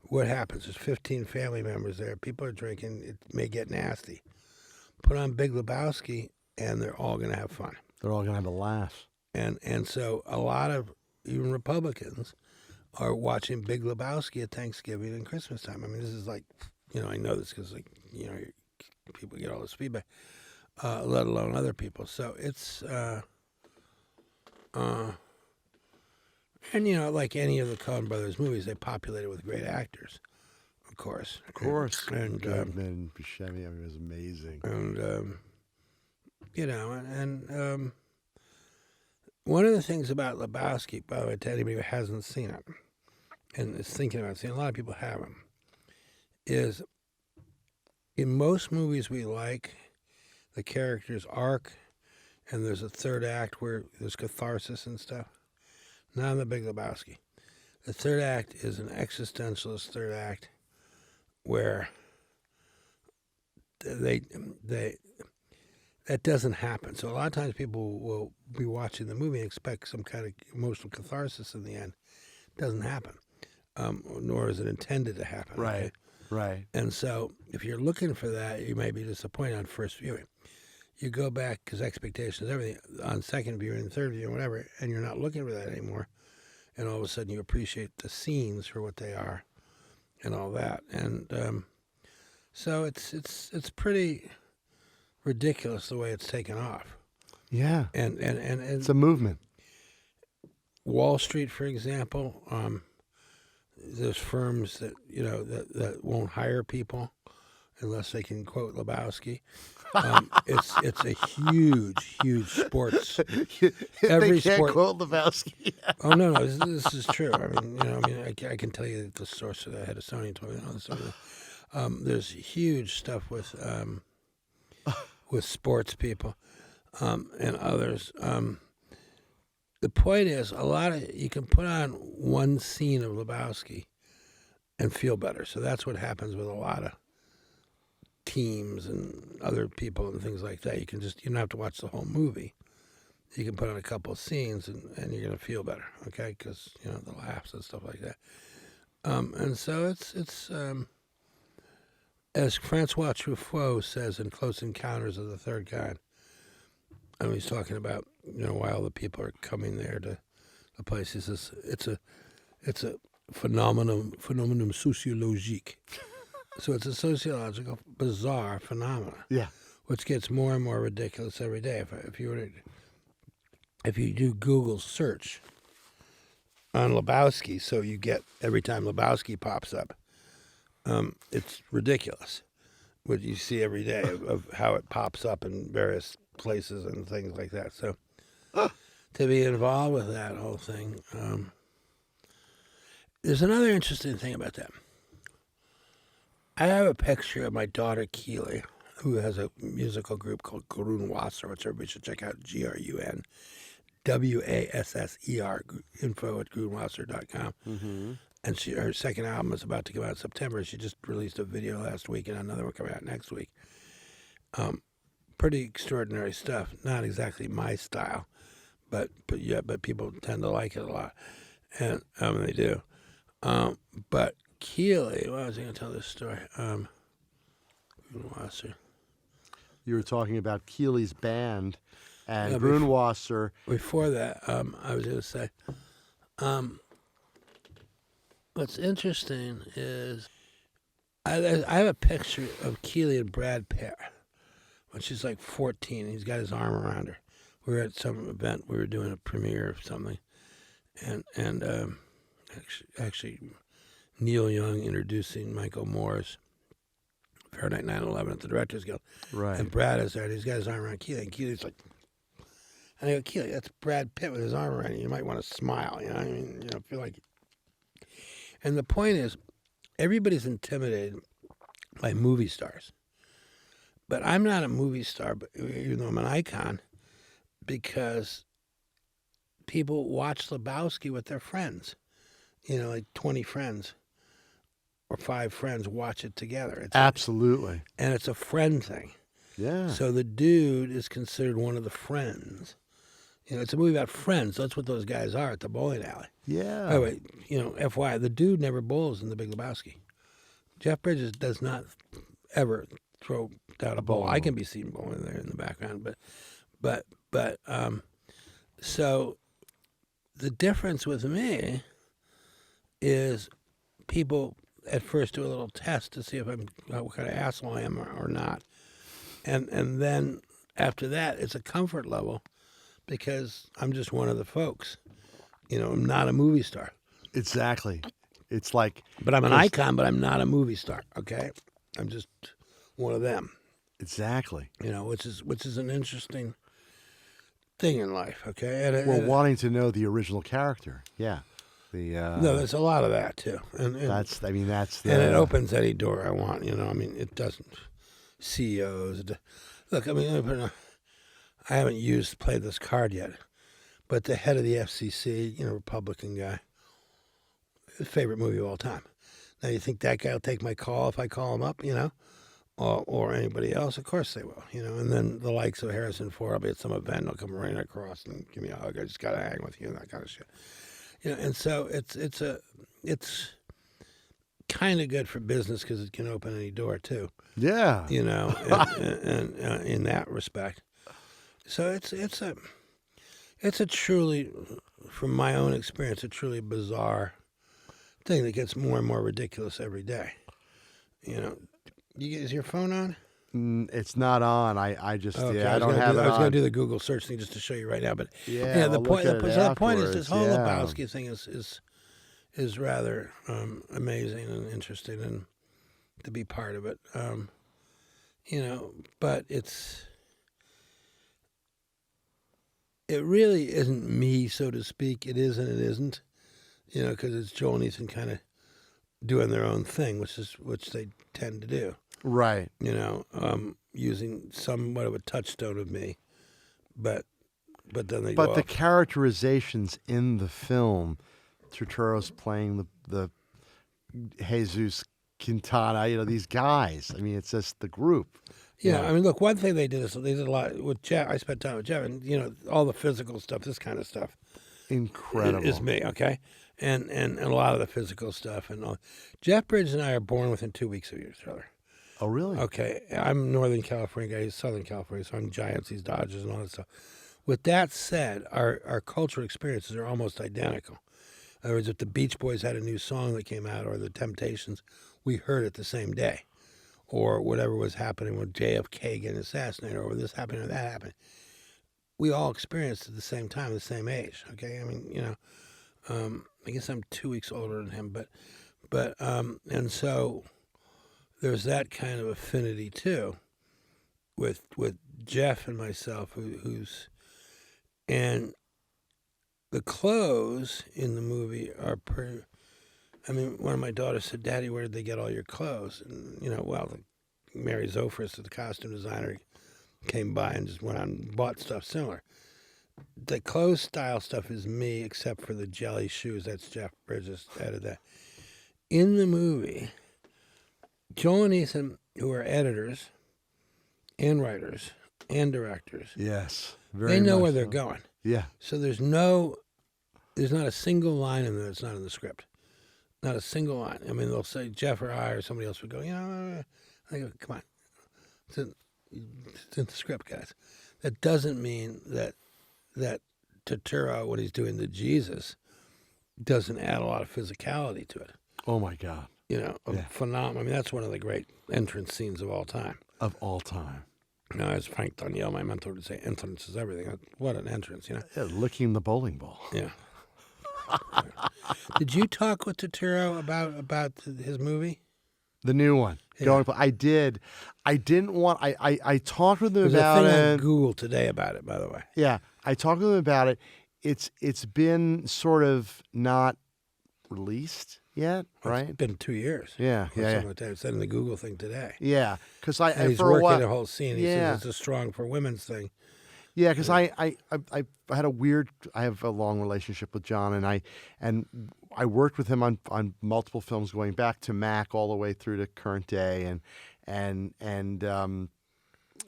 what happens? There's 15 family members there. People are drinking. It may get nasty. Put on Big Lebowski, and they're all going to have fun. They're all going to have a laugh. And so a lot of even Republicans are watching Big Lebowski at Thanksgiving and Christmas time. I mean, this is like, I know this because, people get all this feedback, let alone other people. So it's, and, like any of the Coen Brothers movies, they populate it with great actors, of course. And Goodman, Buscemi, it was amazing. And, one of the things about Lebowski, by the way, to anybody who hasn't seen it and is thinking about seeing, a lot of people haven't, is in most movies we like, the character's arc, and there's a third act where there's catharsis and stuff. Not in the Big Lebowski. The third act is an existentialist third act where that doesn't happen. So a lot of times people will be watching the movie and expect some kind of emotional catharsis in the end. It doesn't happen, nor is it intended to happen. Right, okay? right. And so if you're looking for that, you may be disappointed on first viewing. You go back, because expectations, everything, on second viewing, third viewing, whatever, and you're not looking for that anymore. And all of a sudden you appreciate the scenes for what they are and all that. And so it's pretty ridiculous the way it's taken off. Yeah. And it's a movement. Wall Street, for example, there's firms that, that won't hire people unless they can quote Lebowski. It's a huge sports. Every they can't quote Lebowski. Oh no, this is true. I can tell you the source of the head of Sony told me this. There's huge stuff with sports people and others. The point is, you can put on one scene of Lebowski and feel better. So that's what happens with a lot of teams and other people and things like that. You don't have to watch the whole movie. You can put on a couple of scenes and you're going to feel better, okay? Because, the laughs and stuff like that. And so it's as Francois Truffaut says in Close Encounters of the Third Kind, and he's talking about, why all the people are coming there to the place. He says it's a phenomenon sociologique. So it's a sociological, bizarre phenomenon. Yeah. Which gets more and more ridiculous every day. If you do Google search on Lebowski, so you get every time Lebowski pops up, it's ridiculous what you see every day of how it pops up in various places and things like that. So to be involved with that whole thing, there's another interesting thing about that. I have a picture of my daughter Keely, who has a musical group called Grunwasser, which everybody should check out, GRUNWASSER, info at grunwasser.com. Mm-hmm. And her second album is about to come out in September. She just released a video last week and another one coming out next week. Pretty extraordinary stuff. Not exactly my style, but people tend to like it a lot. And they do. But Keely, why was I going to tell this story? Grunwasser. You were talking about Keely's band and Grunwasser. Before that, I was going to say, what's interesting is I have a picture of Keely and Brad Pitt when she's like 14. He's got his arm around her. We were at some event. We were doing a premiere of something, and actually Neil Young introducing Michael Moore's Fahrenheit 9/11 at the Directors Guild. Right. And Brad is there, and he's got his arm around Keely, and Keely's like, and I go, Keely, that's Brad Pitt with his arm around you. You might want to smile, I mean, feel like. And the point is, everybody's intimidated by movie stars. But I'm not a movie star, but even though I'm an icon, because people watch Lebowski with their friends. Like 20 friends or 5 friends watch it together. Absolutely. And it's a friend thing. Yeah. So the dude is considered one of the friends. It's a movie about friends. That's what those guys are at the bowling alley. Yeah. By the way, FYI, the dude never bowls in The Big Lebowski. Jeff Bridges does not ever throw down a bowl. I can be seen bowling there in the background, but so the difference with me is people at first do a little test to see if what kind of asshole I am or not, and then after that it's a comfort level because I'm just one of the folks. I'm not a movie star. Exactly. It's like, but I'm an icon, but I'm not a movie star. Okay, I'm just one of them. Exactly. Which is an interesting thing in life. Okay, wanting to know the original character. Yeah. No, there's a lot of that too, and that's the. And it opens any door I want. It doesn't. CEOs. Look, I haven't played this card yet, but the head of the FCC, Republican guy, his favorite movie of all time. Now you think that guy will take my call if I call him up, or anybody else? Of course they will, And then the likes of Harrison Ford, I'll be at some event, they'll come running across and give me a hug. I just gotta hang with you and that kind of shit. And so it's kind of good for business because it can open any door too. Yeah. And in that respect. So it's a truly, from my own experience, a truly bizarre thing that gets more and more ridiculous every day. Is your phone on? It's not on. I just okay. I don't have it on. I was going to do the Google search thing just to show you right now, but the point is this whole Lebowski thing is rather amazing and interesting, and to be part of it. But it really isn't me, so to speak. It is and it isn't, because it's Joanie's and kind of doing their own thing, which they tend to do. Right. Using somewhat of a touchstone of me, but then they. But the characterizations in the film, Turturro's playing the Jesus Quintana, these guys. I mean, it's just the group. Yeah, I mean, look, one thing they did is they did a lot with Jeff. I spent time with Jeff, and all the physical stuff, this kind of stuff, Incredible. is me. Okay, and a lot of the physical stuff and all. Jeff Bridges and I are born within 2 weeks of each other. Oh, really? Okay, I'm Northern California guy. He's Southern California, so I'm Giants, he's Dodgers, and all that stuff. With that said, our cultural experiences are almost identical. In other words, if the Beach Boys had a new song that came out, or the Temptations, we heard it the same day. Or whatever was happening with JFK getting assassinated, or this happening or that happening. We all experienced it at the same time, the same age. Okay, I mean, I guess I'm 2 weeks older than him, but and so there's that kind of affinity too, with Jeff and myself, who's and the clothes in the movie are pretty. I mean, one of my daughters said, "Daddy, where did they get all your clothes?" And Mary Zophris, the costume designer, came by and just went out and bought stuff similar. The clothes style stuff is me, except for the jelly shoes. That's Jeff Bridges added that. In the movie, Joel and Ethan, who are editors and writers and directors, Yes. they know much where they're so. going. Yeah. So there's not a single line in there that's not in the script. Not a single line. I mean, they'll say Jeff or I or somebody else would go, I go, come on. It's in the script, guys. That doesn't mean that Turturro, when he's doing the Jesus, doesn't add a lot of physicality to it. Oh, my God. Phenomenal. I mean, that's one of the great entrance scenes of all time. Of all time. As Frank Daniel, my mentor, would say, entrance is everything. What an entrance, Yeah, licking the bowling ball. Yeah. Did you talk with Turturro about his movie? The new one. Yeah. I did. I didn't want. I talked with him There's about a thing it. on Google today about it, by the way. Yeah, I talked with him about it. It's been sort of not released yet, right? It's been 2 years. Yeah, Or yeah, something like that. It said in the Google thing today. yeah. Because And he's for a working while, the whole scene. He Yeah. says it's a strong for women's thing. Yeah, because I had I have a long relationship with John, and I worked with him on multiple films going back to Mac all the way through to current day, and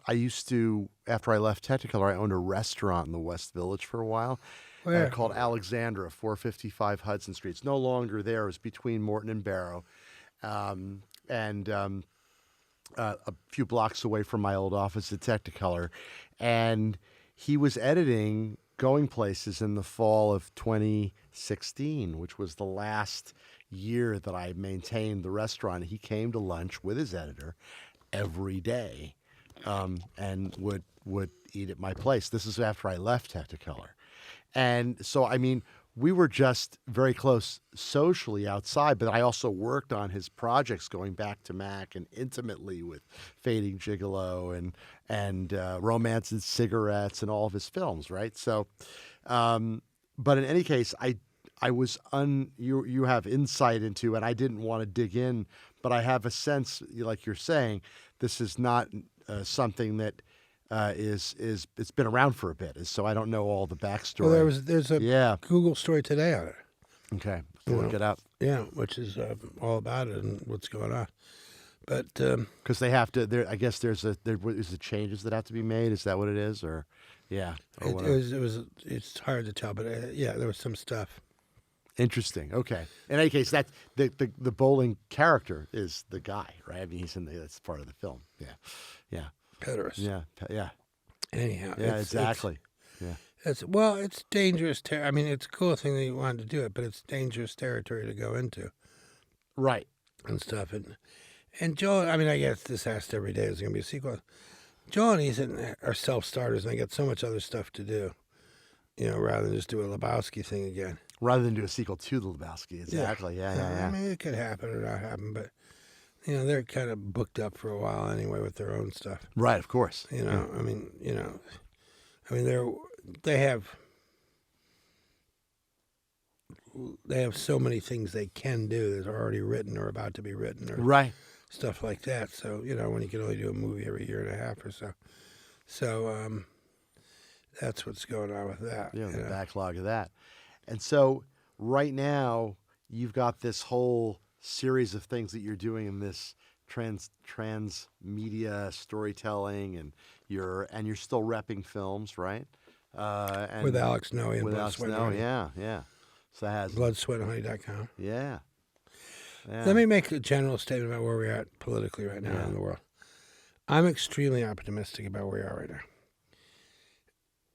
I used to, after I left Technicolor, I owned a restaurant in the West Village for a while. Where? Called Alexandra, 455 Hudson Street. It's no longer there. It was between Morton and Barrow, and a few blocks away from my old office at Technicolor. And he was editing Going Places in the fall of 2016, which was the last year that I maintained the restaurant. He came to lunch with his editor every day, and would eat at my place. This is after I left Technicolor. And so, I mean, we were just very close socially outside, but I also worked on his projects going back to Mac and intimately with Fading Gigolo and Romance and Cigarettes and all of his films, right? So, but in any case, I was you have insight into, and I didn't want to dig in, but I have a sense, like you're saying, this is not something that it's been around for a bit, so I don't know all the backstory. Well, there's a Google story today on it. Okay, look it up. Yeah, which is all about it and what's going on. But because they have to, I guess there is the changes that have to be made. Is that what it is, or yeah? Or it's hard to tell, but yeah, there was some stuff. Interesting. Okay. In any case, that the bowling character is the guy, right? I mean, that's part of the film. Yeah, yeah. Pederast. Yeah. Anyhow. Yeah, exactly. It's dangerous. I mean, it's a cool thing that you wanted to do it, but it's dangerous territory to go into. Right. And stuff. And Joel, I mean, I guess this asked every day, is there going to be a sequel? Joel and Ethan are self-starters, and they got so much other stuff to do, rather than just do a Lebowski thing again. Rather than do a sequel to the Lebowski. Exactly. Yeah. I mean, it could happen or not happen, but they're kind of booked up for a while anyway with their own stuff. Right, of course. I mean, they have so many things they can do that are already written or about to be written, or right, stuff like that. So when you can only do a movie every year and a half or so, that's what's going on with that. Yeah, the backlog of that. And so right now you've got this whole series of things that you're doing in this transmedia storytelling, and you're still repping films, right? And With Alex Noe and with Blood, Alex Sweat, and Noe, Honey. yeah. So that has BloodsweatandHoney.com. yeah. Let me make a general statement about where we're at politically right now in the world. I'm extremely optimistic about where we are right now.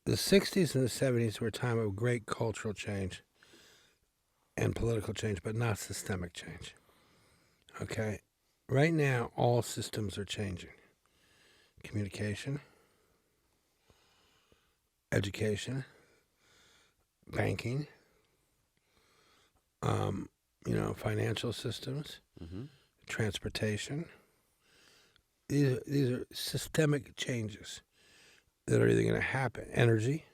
The 60s and the 70s were a time of great cultural change and political change, but not systemic change. Okay? Right now, all systems are changing. Communication, education, banking, financial systems, transportation. These are systemic changes that are either going to happen. Energy,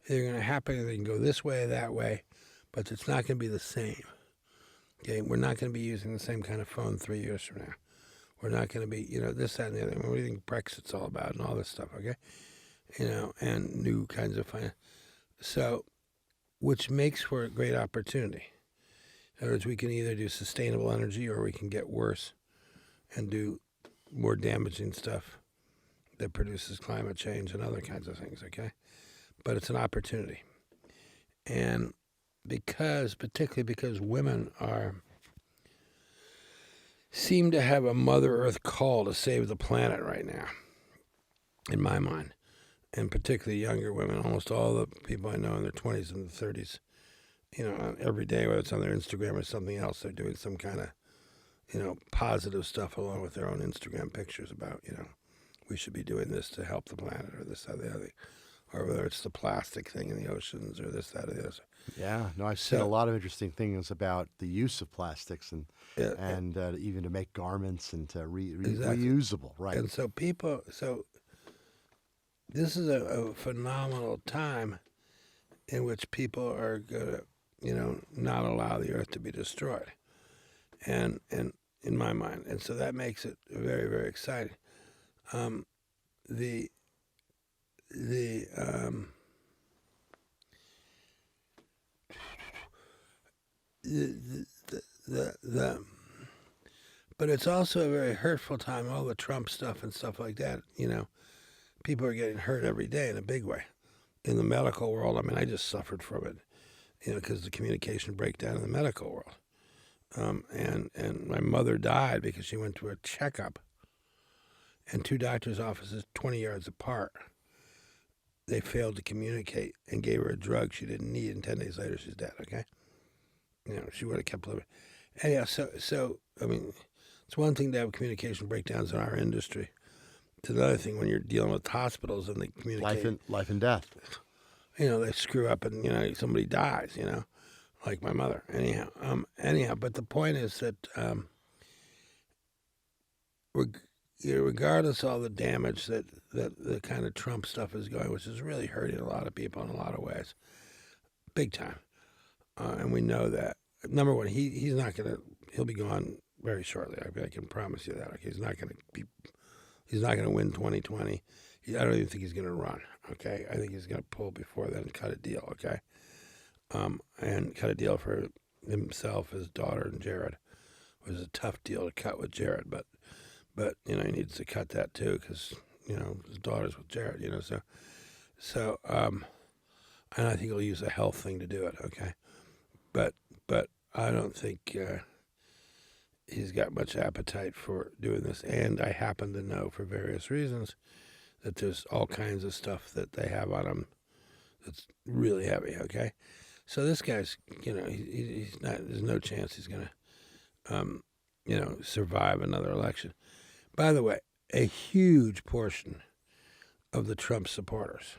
they're going to happen. They can go this way or that way, but it's not going to be the same. Okay, we're not going to be using the same kind of phone 3 years from now. We're not going to be, this, that, and the other. What do you think Brexit's all about and all this stuff? Okay, and new kinds of finance. So, which makes for a great opportunity. In other words, we can either do sustainable energy or we can get worse and do more damaging stuff that produces climate change and other kinds of things, okay? But it's an opportunity. And particularly because women seem to have a Mother Earth call to save the planet right now, in my mind. And particularly younger women, almost all the people I know in their 20s and 30s, every day, whether it's on their Instagram or something else, they're doing some kind of, positive stuff along with their own Instagram pictures about, we should be doing this to help the planet or this, that, the other thing. Or whether it's the plastic thing in the oceans or this, that, or the other. Yeah, no, I've seen a lot of interesting things about the use of plastics and even to make garments and to reusable, right? And so this is a phenomenal time in which people are going to, not allow the earth to be destroyed. And in my mind. And so that makes it very, very exciting. But it's also a very hurtful time, all the Trump stuff and stuff like that, people are getting hurt every day in a big way. In the medical world, I just suffered from it, because the communication breakdown in the medical world. And my mother died because she went to a checkup, and two doctors' offices 20 yards apart. They failed to communicate and gave her a drug she didn't need, and 10 days later she's dead, okay? She would have kept living. Anyhow, so it's one thing to have communication breakdowns in our industry. It's another thing when you're dealing with hospitals and they communicate. Life and death. They screw up and, somebody dies, like my mother. Anyhow, but the point is that regardless of all the damage that the kind of Trump stuff is going, which is really hurting a lot of people in a lot of ways, big time. And we know that. Number one, he's not going to, he'll be gone very shortly. I can promise you that. Okay, he's not going to win 2020. I don't even think he's going to run. Okay, I think he's going to pull before then and cut a deal. Okay, and cut a deal for himself, his daughter, and Jared. It was a tough deal to cut with Jared, but he needs to cut that too because his daughter's with Jared. So and I think he'll use a health thing to do it. Okay, but I don't think he's got much appetite for doing this. And I happen to know for various reasons that there's all kinds of stuff that they have on him that's really heavy. Okay, so this guy's he's not. There's no chance he's gonna survive another election. By the way, a huge portion of the Trump supporters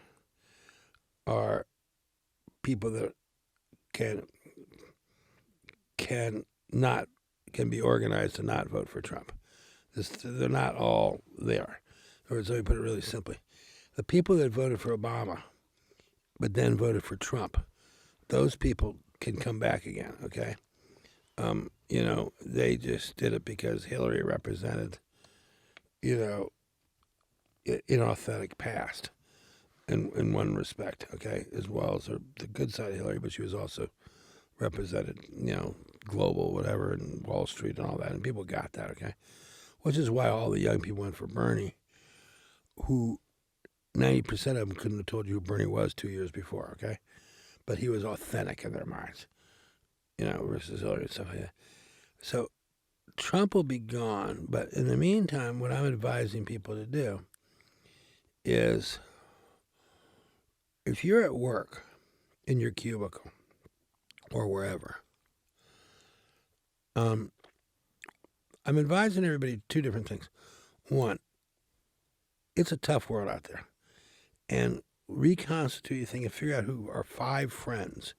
are people that can be organized to not vote for Trump. They're not all there. In other words, let me put it really simply. The people that voted for Obama but then voted for Trump, those people can come back again, okay? They just did it because Hillary represented, inauthentic past in one respect, okay, as well as the good side of Hillary, but she was also represented, global, whatever, and Wall Street and all that, and people got that, okay? Which is why all the young people went for Bernie, who 90% of them couldn't have told you who Bernie was 2 years before, okay? But he was authentic in their minds, versus Hillary and stuff like that. So Trump will be gone, but in the meantime, what I'm advising people to do is, if you're at work in your cubicle or wherever, I'm advising everybody two different things. One, it's a tough world out there. And reconstitute your thing and figure out who are 5 friends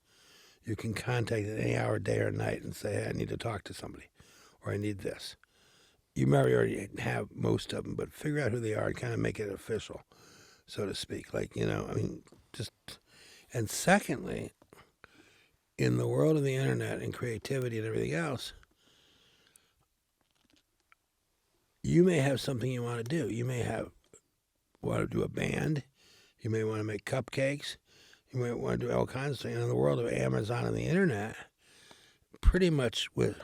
you can contact at any hour, day or night, and say, hey, I need to talk to somebody, or I need this. You may already have most of them, but figure out who they are and kind of make it official, so to speak. And secondly, in the world of the internet and creativity and everything else, you may have something you want to do. You may want to do a band. You may want to make cupcakes. You may want to do all kinds of things. In the world of Amazon and the internet, pretty much with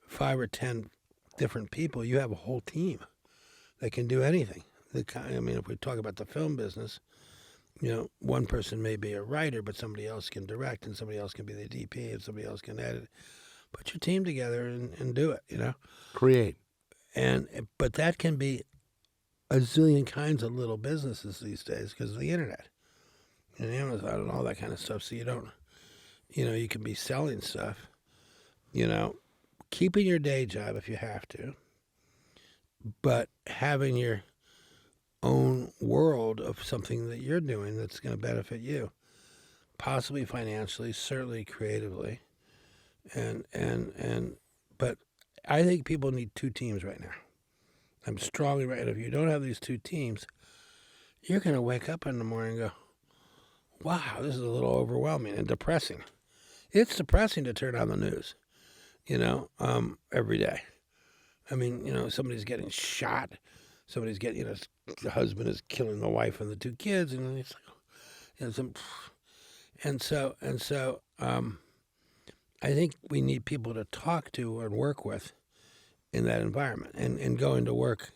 5 or 10 different people, you have a whole team that can do anything. If we talk about the film business, one person may be a writer, but somebody else can direct, and somebody else can be the DP, and somebody else can edit. Put your team together and do it, Create. But that can be a zillion kinds of little businesses these days because of the internet and Amazon and all that kind of stuff. So you don't, you can be selling stuff, keeping your day job if you have to, but having your own world of something that you're doing that's going to benefit you, possibly financially, certainly creatively, but I think people need 2 teams right now. I'm strongly right. If you don't have these 2 teams, you're going to wake up in the morning and go, wow, this is a little overwhelming and depressing. It's depressing to turn on the news, every day. Somebody's getting shot. Somebody's getting, the husband is killing the wife and the 2 kids. And it's like, I think we need people to talk to and work with in that environment. And going to work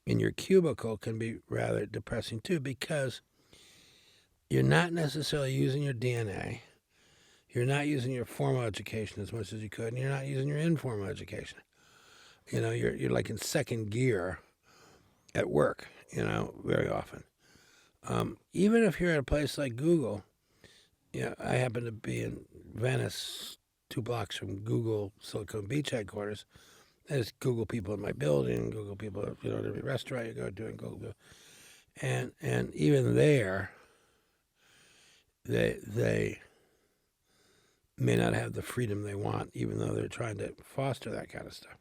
in your cubicle can be rather depressing too, because you're not necessarily using your DNA. You're not using your formal education as much as you could, and you're not using your informal education. You're like in second gear at work, very often. Even if you're at a place like Google, I happen to be in Venice, 2 blocks from Google Silicon Beach headquarters. There's Google people in my building, Google people, at every restaurant you go to, and Google. And even there, they may not have the freedom they want, even though they're trying to foster that kind of stuff.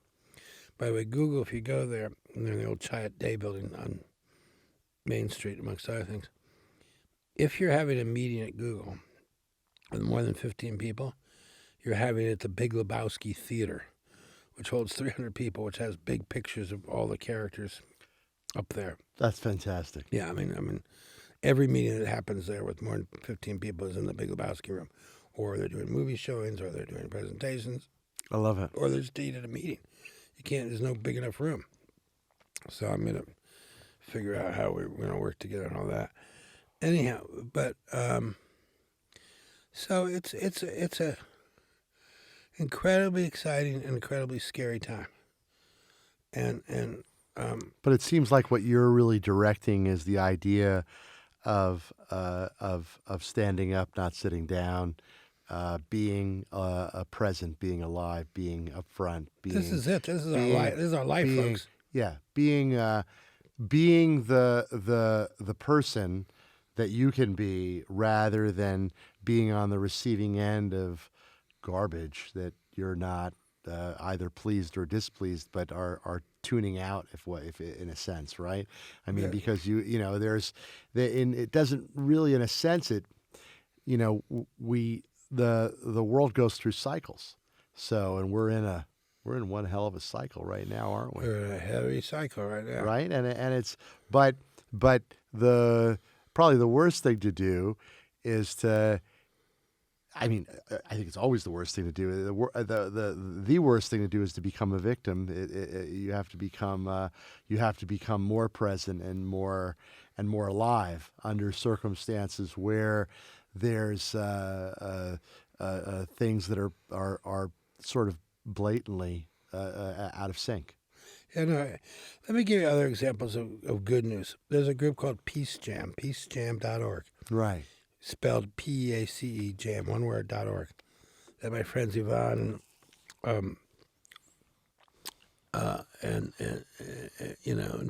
By the way, Google, if you go there, and they're in the old Chiat Day building on Main Street, amongst other things, if you're having a meeting at Google with more than 15 people, you're having it at the Big Lebowski Theater, which holds 300 people, which has big pictures of all the characters up there. That's fantastic. Yeah, I mean, every meeting that happens there with more than 15 people is in the Big Lebowski room, or they're doing movie showings, or they're doing presentations. I love it. Or they're just eating at a meeting. There's no big enough room. So I'm going to figure out how we're going to work together and all that. Anyhow, but so it's a incredibly exciting and incredibly scary time. But it seems like what you're really directing is the idea of standing up, not sitting down, being present, being alive, being upfront. This is it. This is our life. This is our life, folks. Yeah, being the person that you can be, rather than being on the receiving end of garbage that you're not either pleased or displeased, but are tuning out, if in a sense, right? I mean, because it doesn't really, in a sense, the world goes through cycles. So, and we're in one hell of a cycle right now, aren't we? We're in a heavy cycle right now, right? And it's but the probably the worst thing to do is to. I mean, I think it's always the worst thing to do. The worst thing to do is to become a victim. You have to become more present and more alive under circumstances where there's things that are sort of blatantly out of sync. And let me give you other examples of good news. There's a group called Peace Jam, peacejam.org. Right. Spelled P-E-A-C-E, jam, one word, .org, that my friends Yvonne and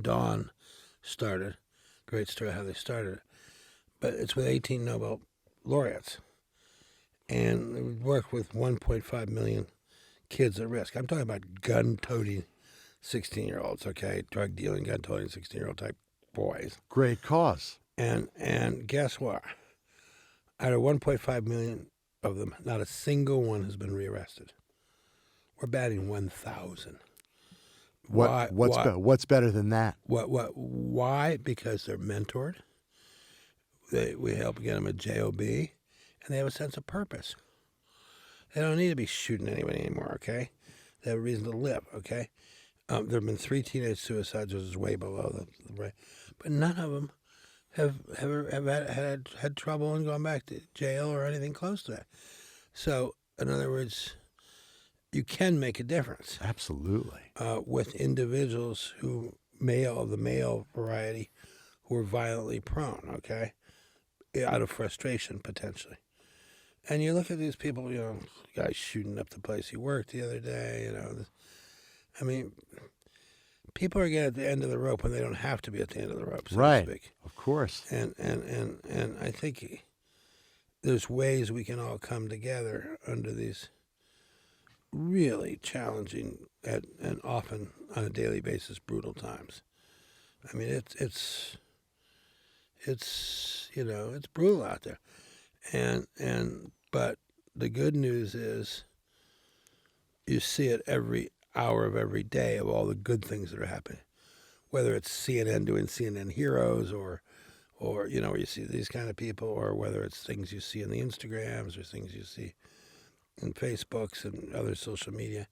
Dawn started. Great story how they started it. But it's with 18 Nobel laureates. And they work with 1.5 million kids at risk. I'm talking about gun-toting 16-year-olds, okay? Drug dealing, gun-toting 16-year-old type boys. Great cause. And guess what? Out of 1.5 million of them, not a single one has been rearrested. We're batting 1,000. What's better than that? Why? Because they're mentored. We help get them a JOB, and they have a sense of purpose. They don't need to be shooting anybody anymore, okay? They have a reason to live, okay? There have been 3 teenage suicides, which is way below the rate. But none of them have had trouble and gone back to jail or anything close to that. So, in other words, you can make a difference. Absolutely. With individuals the male variety, who are violently prone, okay? Out of frustration, potentially. And you look at these people, guys shooting up the place he worked the other day, I mean, people are getting at the end of the rope when they don't have to be at the end of the rope, so to speak. Of course. And I think there's ways we can all come together under these really challenging and often on a daily basis brutal times. I mean, it's brutal out there, but the good news is you see it every hour of every day of all the good things that are happening, whether it's CNN doing CNN Heroes or where you see these kind of people, or whether it's things you see in the Instagrams or things you see in Facebooks and other social media.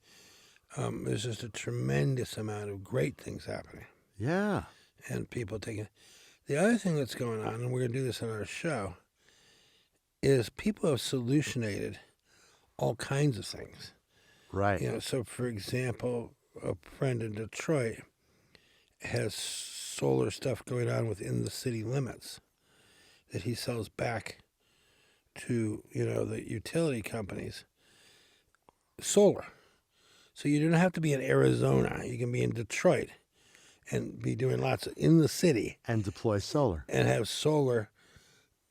There's just a tremendous amount of great things happening. Yeah. And people taking. The other thing that's going on, and we're going to do this on our show, is people have solutionated all kinds of things. Right. So for example, a friend in Detroit has solar stuff going on within the city limits that he sells back to, the utility companies. Solar. So you don't have to be in Arizona. You can be in Detroit and be doing lots in the city. And deploy solar. And have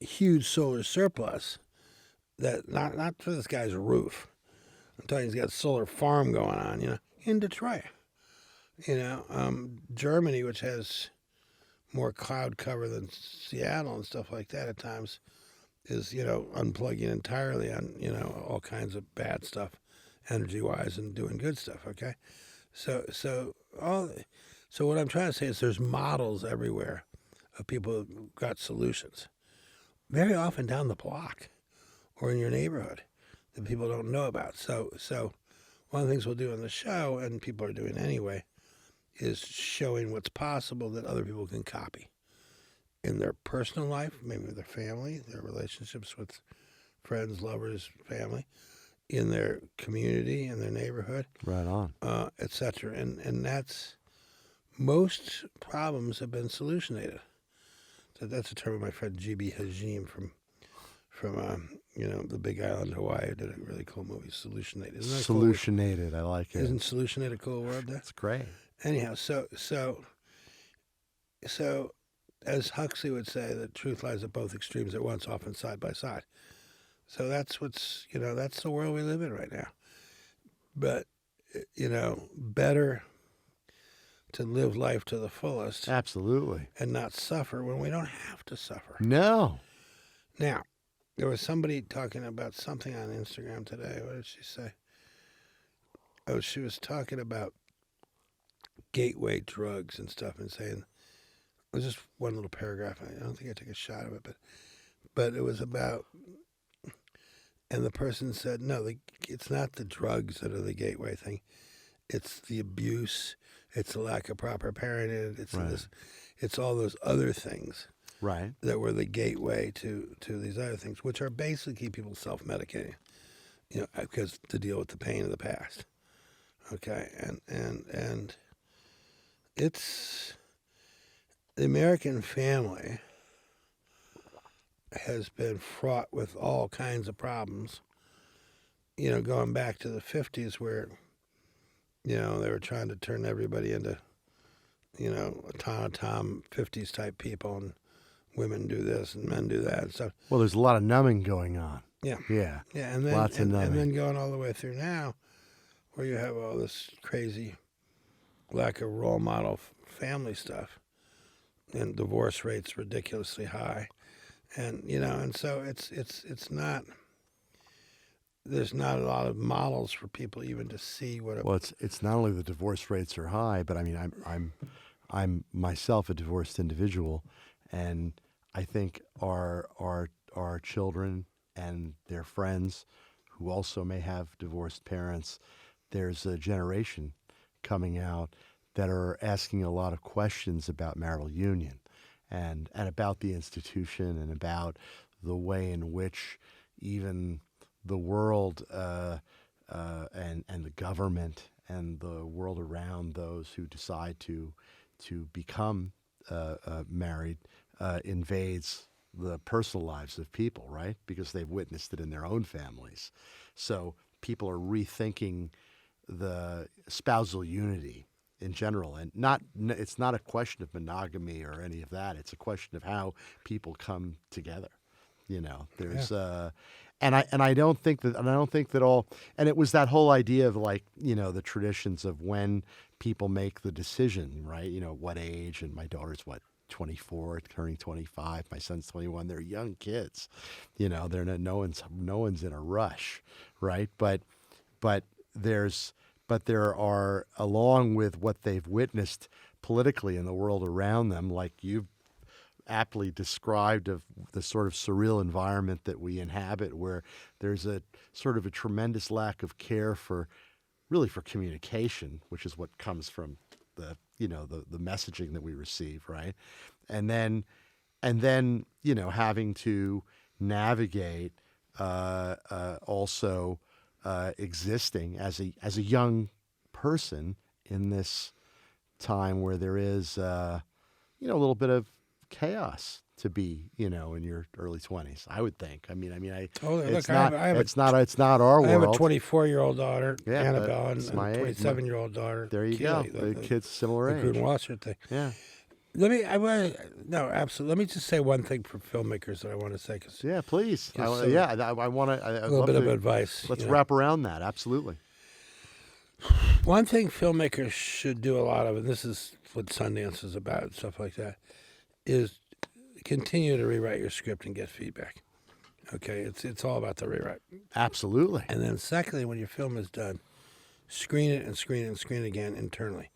huge solar surplus that not for this guy's roof. I'm telling you, he's got a solar farm going on, in Detroit. Germany, which has more cloud cover than Seattle and stuff like that at times, is, unplugging entirely on, all kinds of bad stuff, energy-wise, and doing good stuff, okay? So what I'm trying to say is there's models everywhere of people who got solutions, very often down the block or in your neighborhood that people don't know about. So one of the things we'll do on the show, and people are doing anyway, is showing what's possible that other people can copy in their personal life, maybe with their family, their relationships with friends, lovers, family, in their community, in their neighborhood. Right on. Et cetera. And that's, most problems have been solutionated. So that's a term of my friend G.B. Hajim from the Big Island, Hawaii, who did a really cool movie, Solutionated. Isn't that Solutionated, cool? I like it. Isn't Solutionated a cool word there? That's great. Anyhow, so as Huxley would say, the truth lies at both extremes at once, often side by side. So that's that's the world we live in right now. But, better to live life to the fullest. Absolutely. And not suffer when we don't have to suffer. No. Now, there was somebody talking about something on Instagram today. What did she say? Oh, she was talking about gateway drugs and stuff and saying, it was just one little paragraph. I don't think I took a shot of it, but it was about, And the person said, no, it's not the drugs that are the gateway thing. It's the abuse. It's the lack of proper parenting. It's Right. it's all those other things Right. that were the gateway to these other things, which are basically people self-medicating, because to deal with the pain of the past. Okay, and it's the American family has been fraught with all kinds of problems. Going back to the 50s where, they were trying to turn everybody into, automaton 50s type people, and women do this and men do that and stuff. Well, there's a lot of numbing going on. Yeah. Yeah. Yeah, and then Lots of numbing. and then going all the way through now, where you have all this crazy lack of role model family stuff, and divorce rates ridiculously high, and and so it's not. There's not a lot of models for people even to see what. Well, it's not only the divorce rates are high, but I mean I'm myself a divorced individual, and I think our children and their friends who also may have divorced parents, there's a generation coming out that are asking a lot of questions about marital union and about the institution and about the way in which even the world and the government and the world around those who decide to become married invades the personal lives of people, right? Because they've witnessed it in their own families. So people are rethinking the spousal unity in general, and it's not a question of monogamy or any of that. It's a question of how people come together. There's and I don't think that all, and it was that whole idea of like, the traditions of when people make the decision, right? What age, and my daughter's 24, turning 25. My son's 21. They're young kids, they're no one's in a rush, right? But there are, along with what they've witnessed politically in the world around them, like you've aptly described, of the sort of surreal environment that we inhabit, where there's a sort of a tremendous lack of care for communication, which is what comes from the messaging that we receive, right? And then having to navigate also existing as a young person in this time where there is a little bit of chaos to be in your early 20s, I would think. Totally. It's Look, not our world. I have a 24-year-old daughter, Yeah, Annabelle, and it's a my age. 27-year-old daughter. There you Keely, go. The kids similar the age. Grunwasser thing. Yeah. Absolutely. Let me just say one thing for filmmakers that I want to say. Yeah, please. I want to. A little bit of advice. Let's wrap around that. Absolutely. One thing filmmakers should do a lot of, and this is what Sundance is about and stuff like that, is continue to rewrite your script and get feedback. Okay, it's all about the rewrite. Absolutely. And then secondly, when your film is done, screen it and screen it and screen it again internally.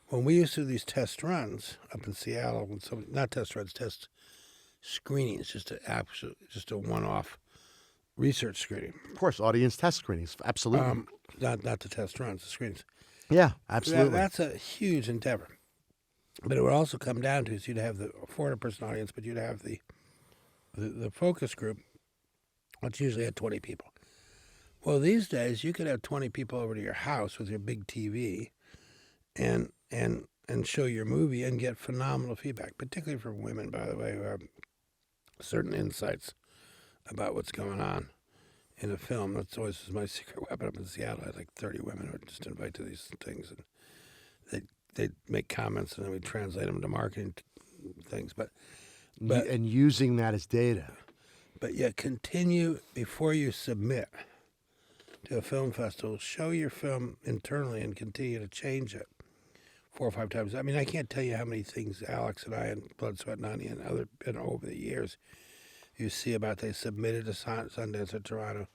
When we used to do these test runs up in Seattle, not test runs, test screenings, just a one-off research screening. Of course, audience test screenings. Absolutely. Not the test runs, the screenings. Yeah, absolutely. That's a huge endeavor. But it would also come down to, so you'd have the 400-person audience, but you'd have the focus group, which usually had 20 people. Well, these days, you could have 20 people over to your house with your big TV and show your movie and get phenomenal feedback, particularly from women, by the way, who have certain insights about what's going on in a film. That's always my secret weapon. Up in Seattle, I had like 30 women who would just invite to these things, and they'd make comments, and then we'd translate them to marketing things. But and using that as data. But yet continue, before you submit to a film festival, show your film internally and continue to change it 4 or 5 times. I mean, I can't tell you how many things Alex and I and Blood, Sweat, and Honey and over the years you see about they submitted to Sundance or Toronto,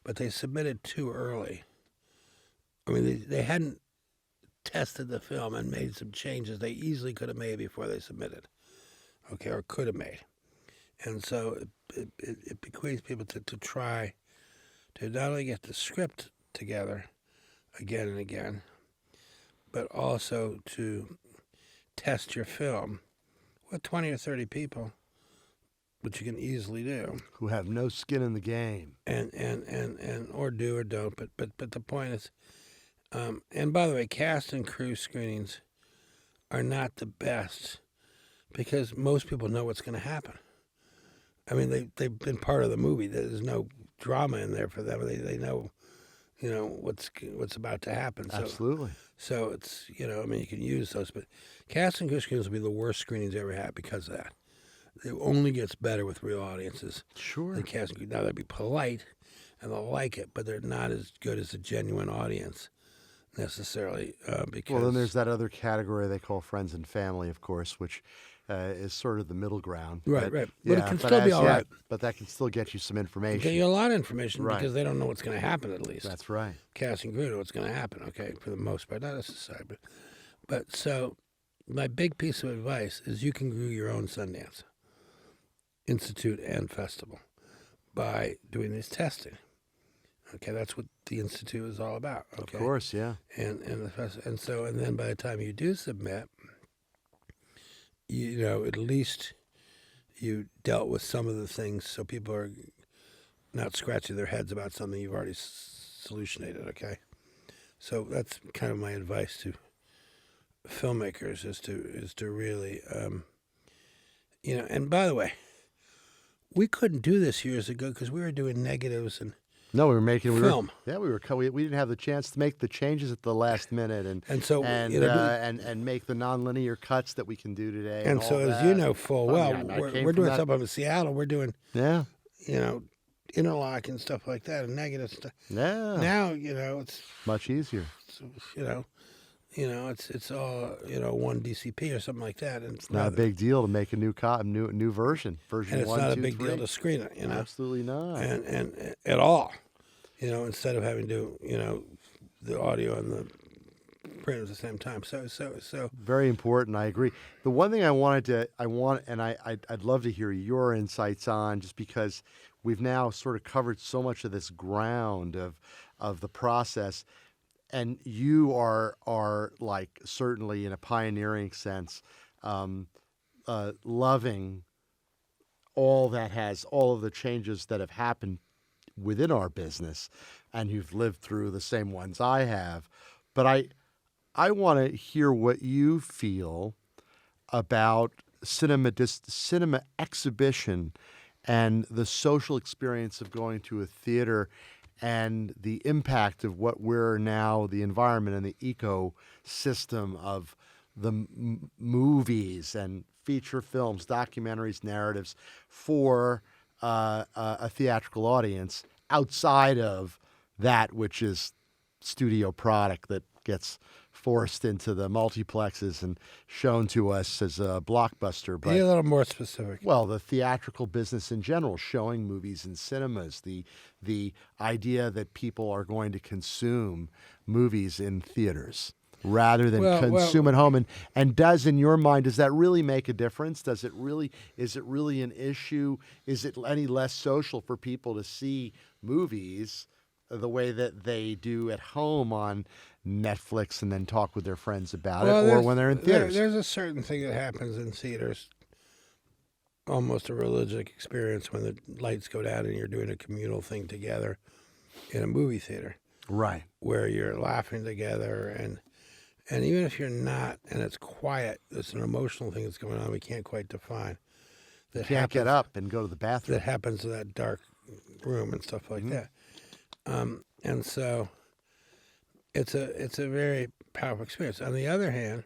but they submitted too early. I mean, they hadn't tested the film and made some changes they easily could have made before they submitted, okay, or could have made. And so it bequeaths people to try to not only get the script together again and again, but also to test your film with 20 or 30 people, which you can easily do. Who have no skin in the game. And or do or don't. But the point is, and by the way, cast and crew screenings are not the best because most people know what's going to happen. I mean, they've been part of the movie. There's no drama in there for them. They know, what's about to happen. Absolutely. So it's, I mean, you can use those, but cast and crew screenings will be the worst screenings you ever had because of that. It only gets better with real audiences. Sure. Than cast and crew. Now, they'll be polite and they'll like it, but they're not as good as a genuine audience necessarily because... Well, then there's that other category they call friends and family, of course, which is sort of the middle ground. Right. But it can still be all right. But that can still get you some information. Get you a lot of information Right. because they don't know what's going to happen at least. That's right. Cast and crew know what's going to happen, okay, for the most part. Not necessarily. But so my big piece of advice is you can do your own Sundance Institute and festival by doing this testing. Okay, that's what the Institute is all about. Okay? Of course, yeah. And then by the time you do submit, at least you dealt with some of the things so people are not scratching their heads about something you've already solutionated, okay? So that's kind of my advice to filmmakers is to really, and by the way, we couldn't do this years ago because we were doing negatives and No, we were making film. We didn't have the chance to make the changes at the last minute and make the nonlinear cuts that we can do today. And so, as you know full well, I we're doing stuff up in Seattle. We're doing yeah, interlock and stuff like that, and negative stuff. yeah. Now it's Much easier. it's all one DCP or something like that, and It's not a big deal to make a new version. Version and it's 1, not 2, a big 3. deal to screen it. Absolutely not. and at all. Instead of having to the audio and the print at the same time. So very important. I agree. The one thing I'd love to hear your insights on, just because we've now sort of covered so much of this ground of the process, and you are like certainly in a pioneering sense, loving all of the changes that have happened within our business, and you've lived through the same ones I have. But I want to hear what you feel about cinema exhibition and the social experience of going to a theater and the impact of what we're now, the environment and the ecosystem of the movies and feature films, documentaries, narratives for a theatrical audience outside of that which is studio product that gets forced into the multiplexes and shown to us as a blockbuster. But be a little more specific. Well, the theatrical business in general, showing movies in cinemas, the idea that people are going to consume movies in theaters rather than consume at home. And does, in your mind, does that really make a difference? Is it really an issue? Is it any less social for people to see movies the way that they do at home on Netflix and then talk with their friends about it, or when they're in theaters? There's a certain thing that happens in theaters, almost a religious experience, when the lights go down and you're doing a communal thing together in a movie theater. Right. Where you're laughing together and even if you're not, and it's quiet, there's an emotional thing that's going on we can't quite define. That can't get up and go to the bathroom. That happens in that dark room and stuff like that. And so it's a very powerful experience. On the other hand,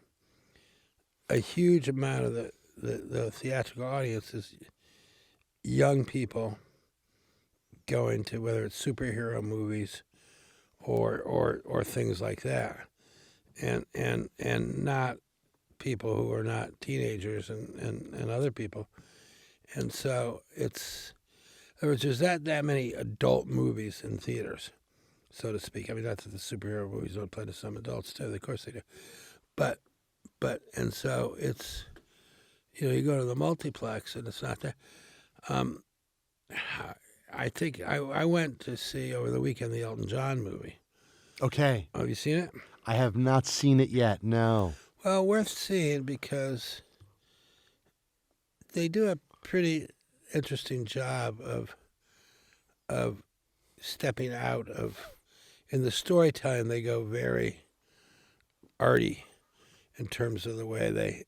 a huge amount of the theatrical audience is young people going to, whether it's superhero movies or things like that. And not people who are not teenagers and other people. And so there's that many adult movies in theaters, so to speak. I mean, not that the superhero movies don't play to some adults too, of course they do. But and so it's, you go to the multiplex and it's not there. I think I went to see over the weekend the Elton John movie. Okay. Have you seen it? I have not seen it yet. No. Well, worth seeing because they do a pretty interesting job of stepping out of. In the storytelling, they go very arty in terms of the way they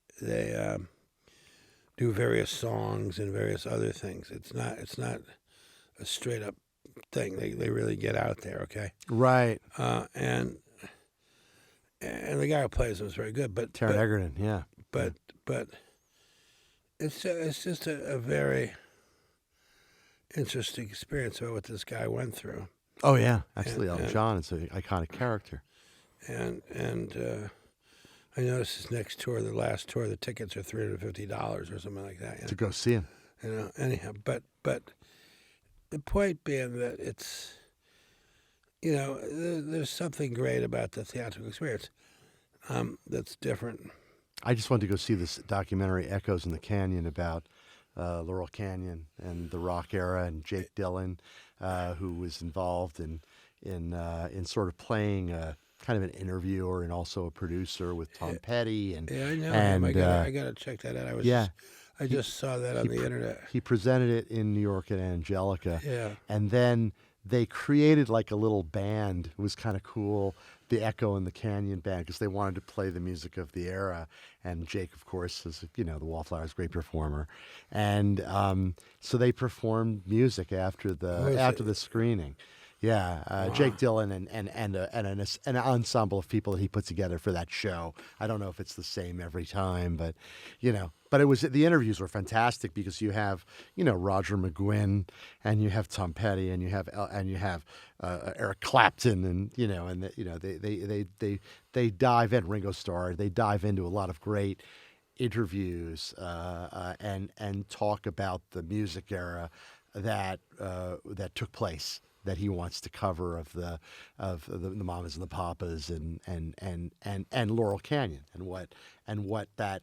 do various songs and various other things. It's not a straight up thing. They really get out there. Okay. Right. And the guy who plays him is very good. But Taron Egerton. Yeah. But it's just a very interesting experience about what this guy went through. Oh yeah. Actually, Elton John is an iconic character. And I noticed his next tour, the last tour, the tickets are $350 or something like that. You know? To go see him. You know, anyhow, but the point being that it's, you know, there's something great about the theatrical experience that's different. I just wanted to go see this documentary, Echoes in the Canyon, about Laurel Canyon and the rock era, and Jake Dillon, who was involved in sort of playing kind of an interviewer and also a producer with Tom Petty. And yeah, I know. And, I gotta check that out. I just saw that on the internet. He presented it in New York at Angelica. Yeah. And then they created like a little band. It was kind of cool, the Echo and the Canyon Band, because they wanted to play the music of the era. And Jake, of course, is, you know, the Wallflowers' great performer. And so they performed music after the screening. Yeah, Wow. Jake Dillon and an ensemble of people that he put together for that show. I don't know if it's the same every time, but you know, but the interviews were fantastic because you have, you know, Roger McGuinn and you have Tom Petty and you have Eric Clapton, and you know, and they dive in, Ringo Starr. They dive into a lot of great interviews and talk about the music era that took place, that he wants to cover of the Mamas and the Papas and Laurel Canyon, and what that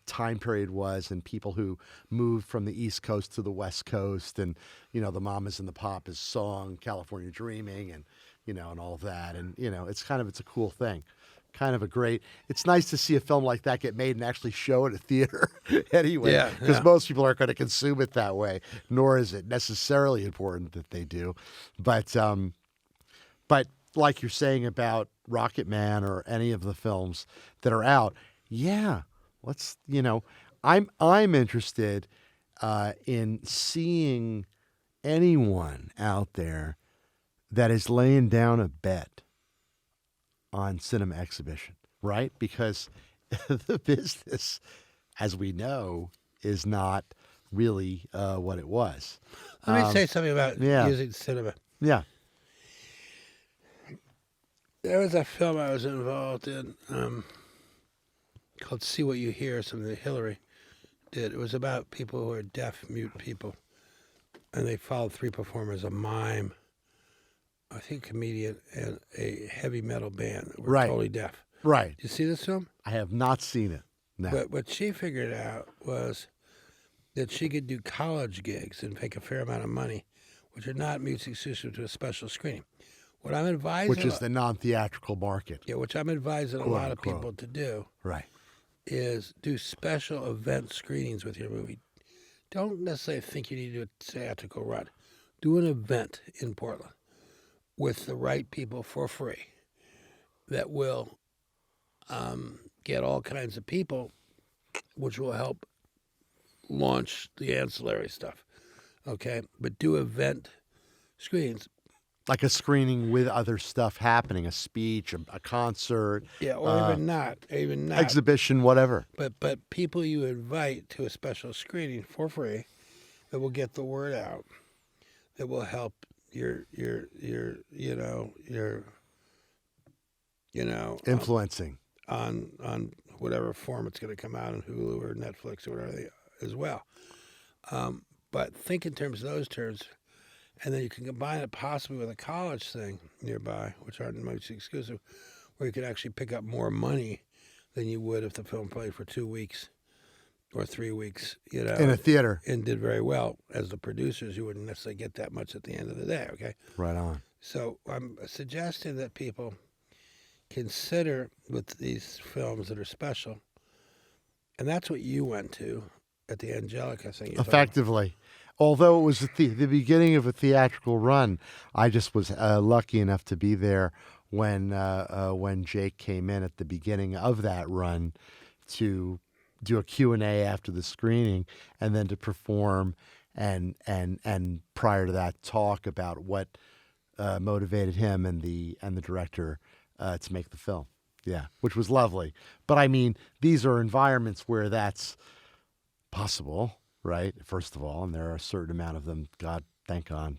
time period was, and people who moved from the East Coast to the West Coast, and you know, the Mamas and the Papas song California Dreaming, and you know, and all of that, and you know, it's a cool thing. Kind of it's nice to see a film like that get made and actually show at a theater anyway, because most people aren't going to consume it that way, nor is it necessarily important that they do. But like you're saying about Rocket Man or any of the films that are out, let's, you know, I'm interested in seeing anyone out there that is laying down a bet on cinema exhibition, right? Because the business, as we know, is not really what it was. Let me say something about using cinema. Yeah. There was a film I was involved in called See What You Hear, something that Hillary did. It was about people who are deaf, mute people. And they followed three performers, a mime, I think a comedian, and a heavy metal band that were totally deaf. Right. You see this film? I have not seen it. No. But what she figured out was that she could do college gigs and make a fair amount of money, which are not mutually exclusive to a special screening. What I'm advising, which is the non-theatrical market. Yeah, which I'm advising a lot of people to do. Right. Is do special event screenings with your movie. Don't necessarily think you need to do a theatrical run. Do an event in Portland with the right people for free that will get all kinds of people, which will help launch the ancillary stuff. Okay? But do event screenings. Like a screening with other stuff happening, a speech, a concert. Yeah, or even not. Exhibition, whatever. But people you invite to a special screening for free that will get the word out, that will help your influencing on whatever form it's going to come out on Hulu or Netflix or whatever as well. But think in terms of those terms, and then you can combine it possibly with a college thing nearby, which aren't much exclusive, where you could actually pick up more money than you would if the film played for 2 weeks or 3 weeks, you know, In a theater. and did very well. As the producers, you wouldn't necessarily get that much at the end of the day, okay? Right on. So I'm suggesting that people consider with these films that are special, and that's what you went to at the Angelica thing. Effectively. Although it was the beginning of a theatrical run, I just was lucky enough to be there when Jake came in at the beginning of that run to do a Q&A after the screening, and then to perform and prior to that talk about what motivated him and the director to make the film. Yeah, which was lovely. But I mean, these are environments where that's possible, right? First of all, and there are a certain amount of them, God, thank God,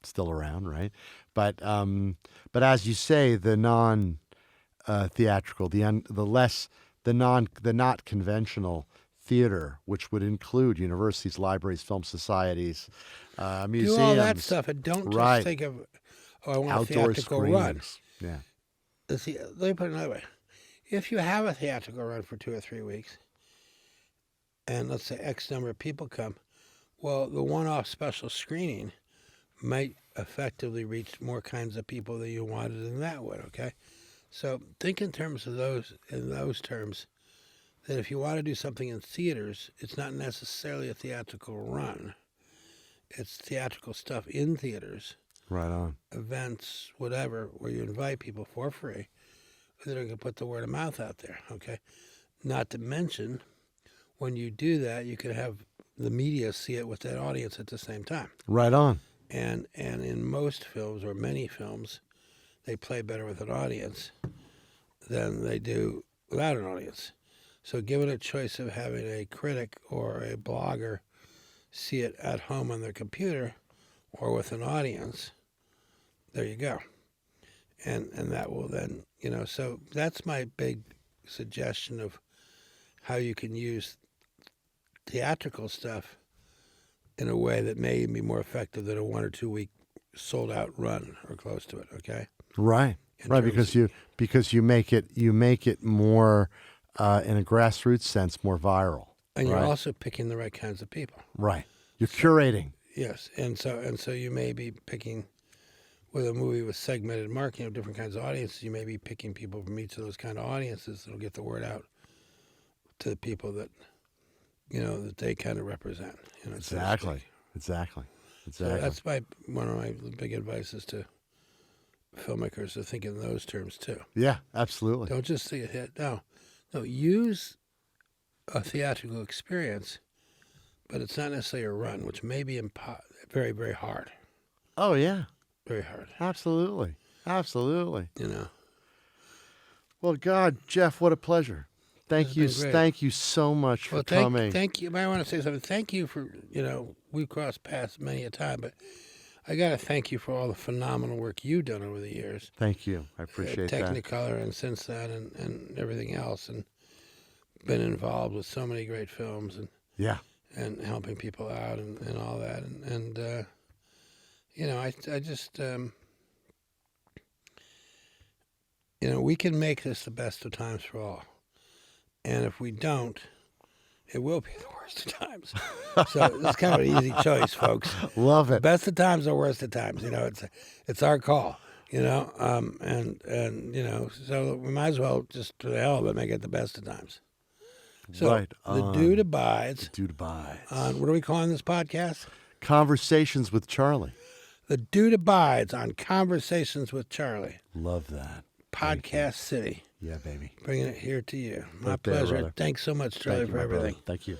still around, right? But as you say, the non theatrical, the not conventional theater, which would include universities, libraries, film societies, museums, do all that stuff, and don't just think of, oh, I want outdoor a theatrical run. screenings. Yeah. See, let me put it another way. If you have a theatrical run for 2 or 3 weeks, and let's say X number of people come, well, the one-off special screening might effectively reach more kinds of people than you wanted than that would, okay? So think in terms of those terms, that if you want to do something in theaters, it's not necessarily a theatrical run. It's theatrical stuff in theaters. Right on. Events, whatever, where you invite people for free that are going to put the word of mouth out there, okay? Not to mention, when you do that, you can have the media see it with that audience at the same time. Right on. And in most films, or many films, they play better with an audience than they do without an audience. So given a choice of having a critic or a blogger see it at home on their computer or with an audience, there you go. And that will then, you know, so that's my big suggestion of how you can use theatrical stuff in a way that may be more effective than a 1 or 2 week sold out run or close to it, okay? Right. Right, because you make it more in a grassroots sense more viral. And you're also picking the right kinds of people. Right. You're curating. Yes. And so you may be picking, with a movie with segmented marketing of different kinds of audiences, you may be picking people from each of those kind of audiences that'll get the word out to the people that, you know, that they kind of represent. You know, Exactly. So that's one of my big advices to filmmakers, to think in those terms too. Yeah, absolutely. Don't just see a hit. No, use a theatrical experience, but it's not necessarily a run, which may be very, very hard. Oh, yeah. Very hard. Absolutely. Absolutely. You know. Well, God, Jeff, what a pleasure. Thank you so much for coming. Thank you. I want to say something. Thank you for, you know, we've crossed paths many a time, but I got to thank you for all the phenomenal work you've done over the years. Thank you. I appreciate that. Technicolor and since then and everything else, and been involved with so many great films and helping people out and all that. And you know, I just, you know, we can make this the best of times for all. And if we don't, it will be the worst of times. So it's kind of an easy choice, folks. Love it. Best of times or worst of times. You know, it's our call. You know, and you know, so we might as well just for the hell of it make it the best of times. So right the dude abides. The dude abides. What are we calling this podcast? Conversations with Charlie. The dude abides on Conversations with Charlie. Love that. Podcast City. Yeah, baby. Bringing it here to you. My Right there, pleasure. brother. Thanks so much, Charlie, for everything. Thank you.